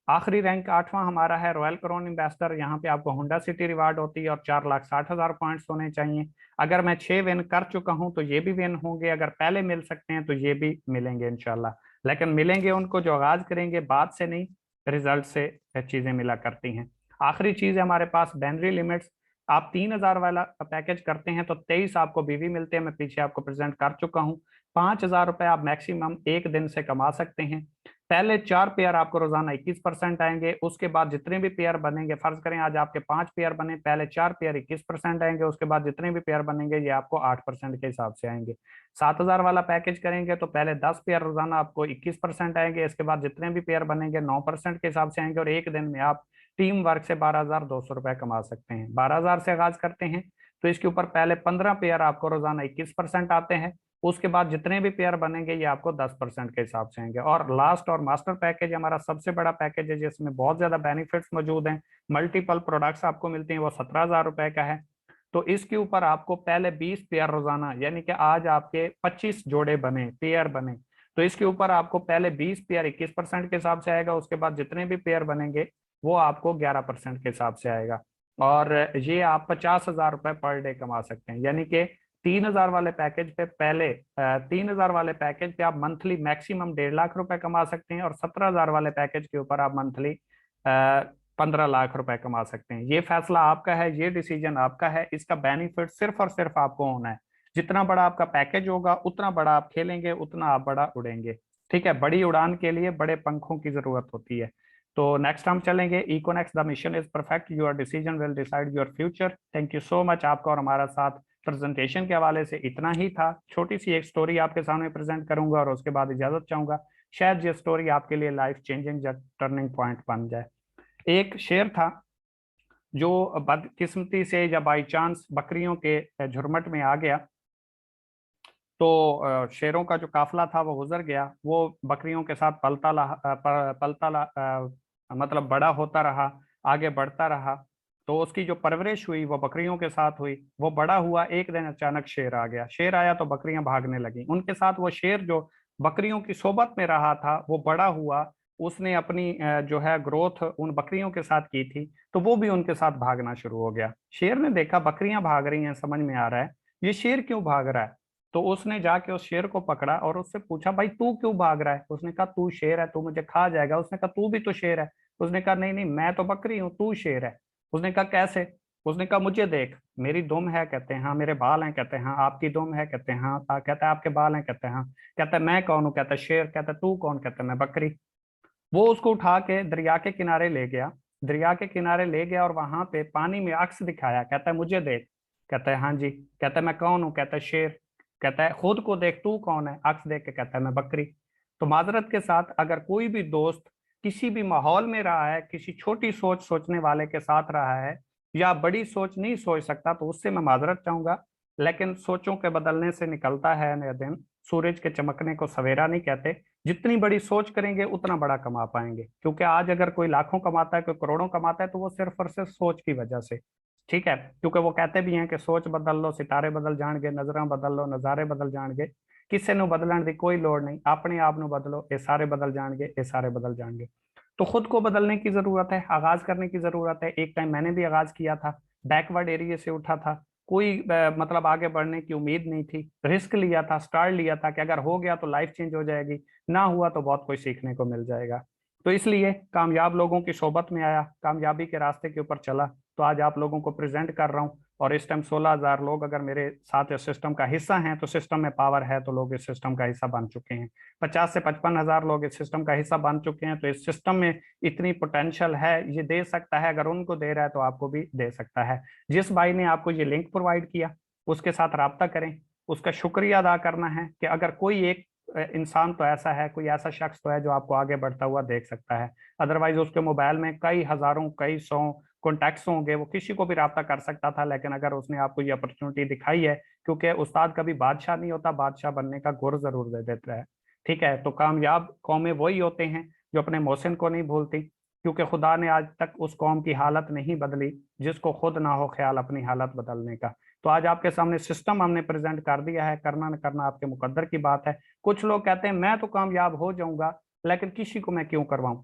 आखिरी रैंक आठवां हमारा है रॉयल क्राउन एम्बेसडर, यहाँ पे आपको होंडा सिटी रिवार्ड होती है और 4,60,000 पॉइंट्स होने चाहिए। अगर मैं 6 विन कर चुका हूँ तो ये भी विन होंगे, अगर पहले मिल सकते हैं तो ये भी मिलेंगे इंशाल्लाह, लेकिन मिलेंगे उनको जो आगाज करेंगे, बाद से नहीं, रिजल्ट से चीजें मिला करती हैं। आखिरी चीज है हमारे पास बैनरी लिमिट्स। आप 3,000 वाला पैकेज करते हैं तो 23 आपको बीवी मिलते हैं, मैं पीछे आपको प्रेजेंट कर चुका हूँ। 5,000 रुपए आप मैक्सिमम एक दिन से कमा सकते हैं। पहले 4 पेयर आपको रोजाना 21% आएंगे, उसके बाद जितने भी पेयर बनेंगे, फर्ज करें आज आपके 5 पेयर बने, पहले 4 पेयर 21% आएंगे, उसके बाद जितने भी पेयर बनेंगे ये आपको 8% के हिसाब से आएंगे। 7,000 वाला पैकेज करेंगे तो पहले 10 पेयर रोजाना आपको 21% आएंगे, इसके बाद जितने भी पेयर बनेंगे 9% के हिसाब से आएंगे और एक दिन में आप टीम वर्क से 12,200 रुपए कमा सकते हैं। 12,000 से आगाज करते हैं तो इसके ऊपर पहले 15 पेयर आपको रोजाना 21% आते हैं, उसके बाद जितने भी पेयर बनेंगे ये आपको 10% के हिसाब से आएंगे। और लास्ट और मास्टर पैकेज हमारा सबसे बड़ा पैकेज है जिसमें बहुत ज्यादा बेनिफिट्स मौजूद हैं, मल्टीपल प्रोडक्ट्स आपको मिलते हैं, वो 17,000 रुपए का है। तो इसके ऊपर आपको पहले 20 पेयर रोजाना, यानी कि आज आपके 25 जोड़े बने, पेयर बने, तो इसके ऊपर आपको पहले 20 पेयर 21% के हिसाब से आएगा, उसके बाद जितने भी पेयर बनेंगे वो आपको 11% के हिसाब से आएगा। और ये आप 50,000 रुपए पर डे कमा सकते हैं, यानी कि 3,000 वाले पैकेज पे पहले 3,000 वाले पैकेज पे आप मंथली मैक्सिमम 1.5 लाख रुपए कमा सकते हैं और 17,000 वाले पैकेज के ऊपर आप मंथली 15 लाख रुपए कमा सकते हैं। ये फैसला आपका है, ये डिसीजन आपका है, इसका बेनिफिट सिर्फ और सिर्फ आपको होना है। जितना बड़ा आपका पैकेज होगा उतना बड़ा आप खेलेंगे, उतना आप बड़ा उड़ेंगे। ठीक है, बड़ी उड़ान के लिए बड़े पंखों की जरूरत होती है। तो नेक्स्ट हम चलेंगे इकोनेक्स the mission is perfect, your decision will decide your future. Thank you so much, आपका और हमारा साथ प्रेजेंटेशन के हवाले से इतना ही था। छोटी सी एक स्टोरी आपके सामने प्रेजेंट करूंगा और उसके बाद इजाजत चाहूंगा, शायद ये स्टोरी आपके लिए लाइफ चेंजिंग या टर्निंग पॉइंट बन जाए। एक शेर था जो बदकिस्मती से या बाई चांस बकरियों के झुरमट में आ गया, तो शेरों का जो काफिला था वो गुजर गया, वो बकरियों के साथ मतलब बड़ा होता रहा, आगे बढ़ता रहा। तो उसकी जो परवरिश हुई वो बकरियों के साथ हुई, वो बड़ा हुआ, एक दिन अचानक शेर आ गया। शेर आया तो बकरियां भागने लगी उनके साथ। वो शेर जो बकरियों की सोबत में रहा था वो बड़ा हुआ, उसने अपनी जो है ग्रोथ उन बकरियों के साथ की थी, तो वो भी उनके साथ भागना शुरू हो गया। शेर ने देखा बकरियां भाग रही हैं, समझ में आ रहा है ये शेर क्यों भाग रहा है। तो उसने जाके उस शेर को पकड़ा और उससे पूछा, भाई तू क्यों भाग रहा है। उसने कहा तू शेर है, तू मुझे खा जाएगा। उसने कहा तू भी तो शेर है। उसने कहा नहीं नहीं, मैं तो बकरी हूँ, तू शेर है। उसने कहा कैसे। उसने कहा मुझे देख, मेरी दुम है, कहते हैं हाँ, मेरे बाल हैं, कहते हैं हाँ, आपकी दुम है, कहते हैं हाँ, कहता है आपके बाल हैं, कहते हैं हाँ, कहता है मैं कौन हूँ, कहता है शेर, कहता है तू कौन, कहता है मैं बकरी। वो उसको उठा के दरिया के किनारे ले गया, दरिया के किनारे ले गया और वहां पे पानी में अक्स दिखाया, कहता है मुझे देख, कहता है हाँ जी, कहता है मैं कौन हूँ, कहता है शेर, कहता है खुद को देख तू कौन है, अक्स देख के कहता है मैं बकरी। तो माजरत के साथ अगर कोई भी दोस्त किसी भी माहौल में रहा है, किसी छोटी सोच सोचने वाले के साथ रहा है या बड़ी सोच नहीं सोच सकता, तो उससे मैं माजरत चाहूंगा। लेकिन सोचों के बदलने से निकलता है नया दिन, सूरज के चमकने को सवेरा नहीं कहते। जितनी बड़ी सोच करेंगे उतना बड़ा कमा पाएंगे, क्योंकि आज अगर कोई लाखों कमाता है, कोई करोड़ों कमाता है, तो वो सिर्फ और सिर्फ सोच की वजह से। ठीक है, क्योंकि वो कहते भी हैं कि सोच बदल लो सितारे बदल जाएंगे, नजर बदल लो नजारे बदल जाएंगे। किसी ਨੂੰ बदलने की कोई लोड़ नहीं, अपने आप ਨੂੰ बदलो, ये सारे बदल जाएंगे, ये सारे बदल जाएंगे। तो खुद को बदलने की जरूरत है, आगाज करने की जरूरत है। एक टाइम मैंने भी आगाज किया था, बैकवर्ड एरिया से उठा था, कोई मतलब आगे बढ़ने की उम्मीद नहीं थी, रिस्क लिया था, स्टार्ट लिया था कि अगर हो गया तो लाइफ चेंज हो जाएगी, ना हुआ तो बहुत कुछ सीखने को मिल जाएगा। तो इसलिए कामयाब लोगों की सोबत में आया, कामयाबी के रास्ते के ऊपर चला, तो आज आप लोगों को प्रेजेंट कर रहा हूँ। और इस टाइम 16,000 लोग अगर मेरे साथ इस सिस्टम का हिस्सा हैं, तो सिस्टम में पावर है, तो लोग इस सिस्टम का हिस्सा बन चुके हैं। 50 से 55,000 लोग इस सिस्टम का हिस्सा बन चुके हैं। तो इस सिस्टम में इतनी पोटेंशियल है, ये दे सकता है, अगर उनको दे रहा है तो आपको भी दे सकता है। जिस भाई ने आपको ये लिंक प्रोवाइड किया, उसके साथ राब्ता करें, उसका शुक्रिया अदा करना है कि अगर कोई एक इंसान तो ऐसा है, कोई ऐसा शख्स तो है जो आपको आगे बढ़ता हुआ देख सकता है। अदरवाइज उसके मोबाइल में कई हजारों कई सौ कॉन्टैक्ट्स होंगे, वो किसी को भी राब्ता कर सकता था। लेकिन अगर उसने आपको ये अपॉर्चुनिटी दिखाई है, क्योंकि उस्ताद कभी बादशाह नहीं होता, बादशाह बनने का गुर जरूर दे देता है। ठीक है, तो कामयाब कौमें वही होते हैं जो अपने मोहसिन को नहीं भूलती, क्योंकि खुदा ने आज तक उस कौम की हालत नहीं बदली जिसको खुद ना हो ख्याल अपनी हालत बदलने का। तो आज आपके सामने सिस्टम हमने प्रेजेंट कर दिया है, करना न करना आपके मुकद्दर की बात है। कुछ लोग कहते हैं मैं तो कामयाब हो जाऊंगा, लेकिन किसी को मैं क्यों करवाऊं।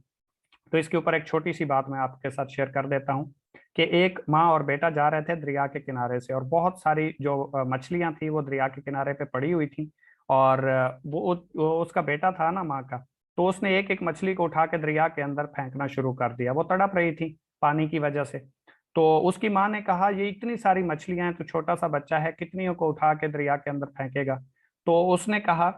तो इसके ऊपर एक छोटी सी बात मैं आपके साथ शेयर कर देता हूँ कि एक माँ और बेटा जा रहे थे दरिया के किनारे से, और बहुत सारी जो मछलियां थी वो दरिया के किनारे पे पड़ी हुई थी। और वो उसका बेटा था ना माँ का, तो उसने एक एक मछली को उठा के दरिया के अंदर फेंकना शुरू कर दिया। वो तड़प रही थी पानी की वजह से। तो उसकी माँ ने कहा ये इतनी सारी मछलियां हैं, तो छोटा सा बच्चा है, कितनियों को उठा के दरिया के अंदर फेंकेगा। तो उसने कहा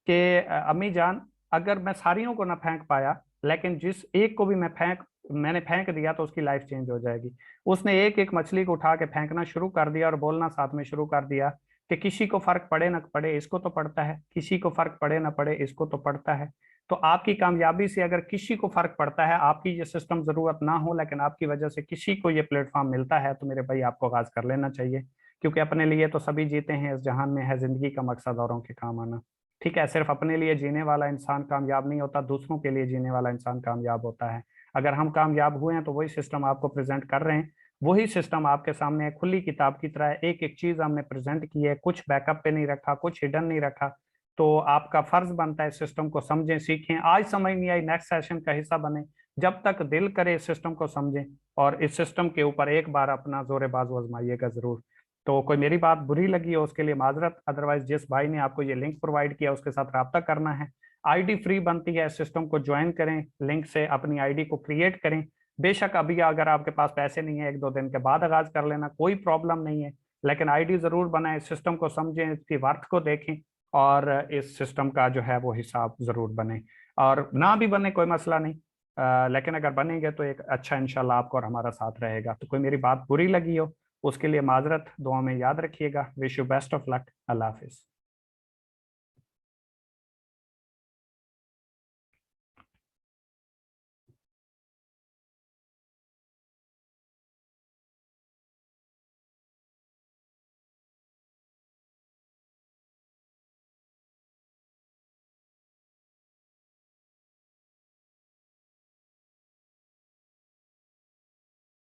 कि अम्मी जान, अगर मैं सारियों को ना फेंक पाया, लेकिन जिस एक को भी मैंने फेंक दिया, तो उसकी लाइफ चेंज हो जाएगी। उसने एक एक मछली को उठा के फेंकना शुरू कर दिया और बोलना साथ में शुरू कर दिया कि किसी को फर्क पड़े ना पड़े इसको तो पड़ता है, किसी को फर्क पड़े ना पड़े इसको तो पड़ता है। तो आपकी कामयाबी से अगर किसी को फर्क पड़ता है, आपकी ये सिस्टम जरूरत ना हो, लेकिन आपकी वजह से किसी को ये प्लेटफॉर्म मिलता है, तो मेरे भाई आपको आगाज कर लेना चाहिए। क्योंकि अपने लिए तो सभी जीते हैं, इस जहान में है जिंदगी का मकसद औरों के काम आना। ठीक है, सिर्फ अपने लिए जीने वाला इंसान कामयाब नहीं होता, दूसरों के लिए जीने वाला इंसान कामयाब होता है। अगर हम कामयाब हुए हैं, तो वही सिस्टम आपको प्रेजेंट कर रहे हैं, वही सिस्टम आपके सामने है, खुली किताब की तरह एक एक चीज हमने प्रेजेंट की है, कुछ बैकअप पे नहीं रखा, कुछ हिडन नहीं रखा। तो आपका फर्ज बनता है इस सिस्टम को समझें, सीखें। आज समझ नहीं आई, नेक्स्ट सेशन का हिस्सा बने। जब तक दिल करे इस सिस्टम को समझें, और इस सिस्टम के ऊपर एक बार अपना जोरे बाजू आजमाइएगा जरूर। तो कोई मेरी बात बुरी लगी हो उसके लिए माजरत, अदरवाइज जिस भाई ने आपको ये लिंक प्रोवाइड किया उसके साथ रब्ता करना है। आईडी फ्री बनती है, सिस्टम को ज्वाइन करें, लिंक से अपनी आईडी को क्रिएट करें। बेशक अभी अगर आपके पास पैसे नहीं है, 1-2 दिन के बाद आगाज कर लेना, कोई प्रॉब्लम नहीं है। लेकिन आईडी जरूर बनाएं, सिस्टम को समझें, इसकी वर्थ को देखें, और इस सिस्टम का जो है वो हिसाब जरूर बने। और ना भी बने कोई मसला नहीं, लेकिन अगर बनेंगे तो एक अच्छा इंशाल्लाह आपको और हमारा साथ रहेगा। तो कोई मेरी बात बुरी लगी हो उसके लिए माजरत, दुआ में याद रखिएगा। Wish you best of luck. Allah Hafiz.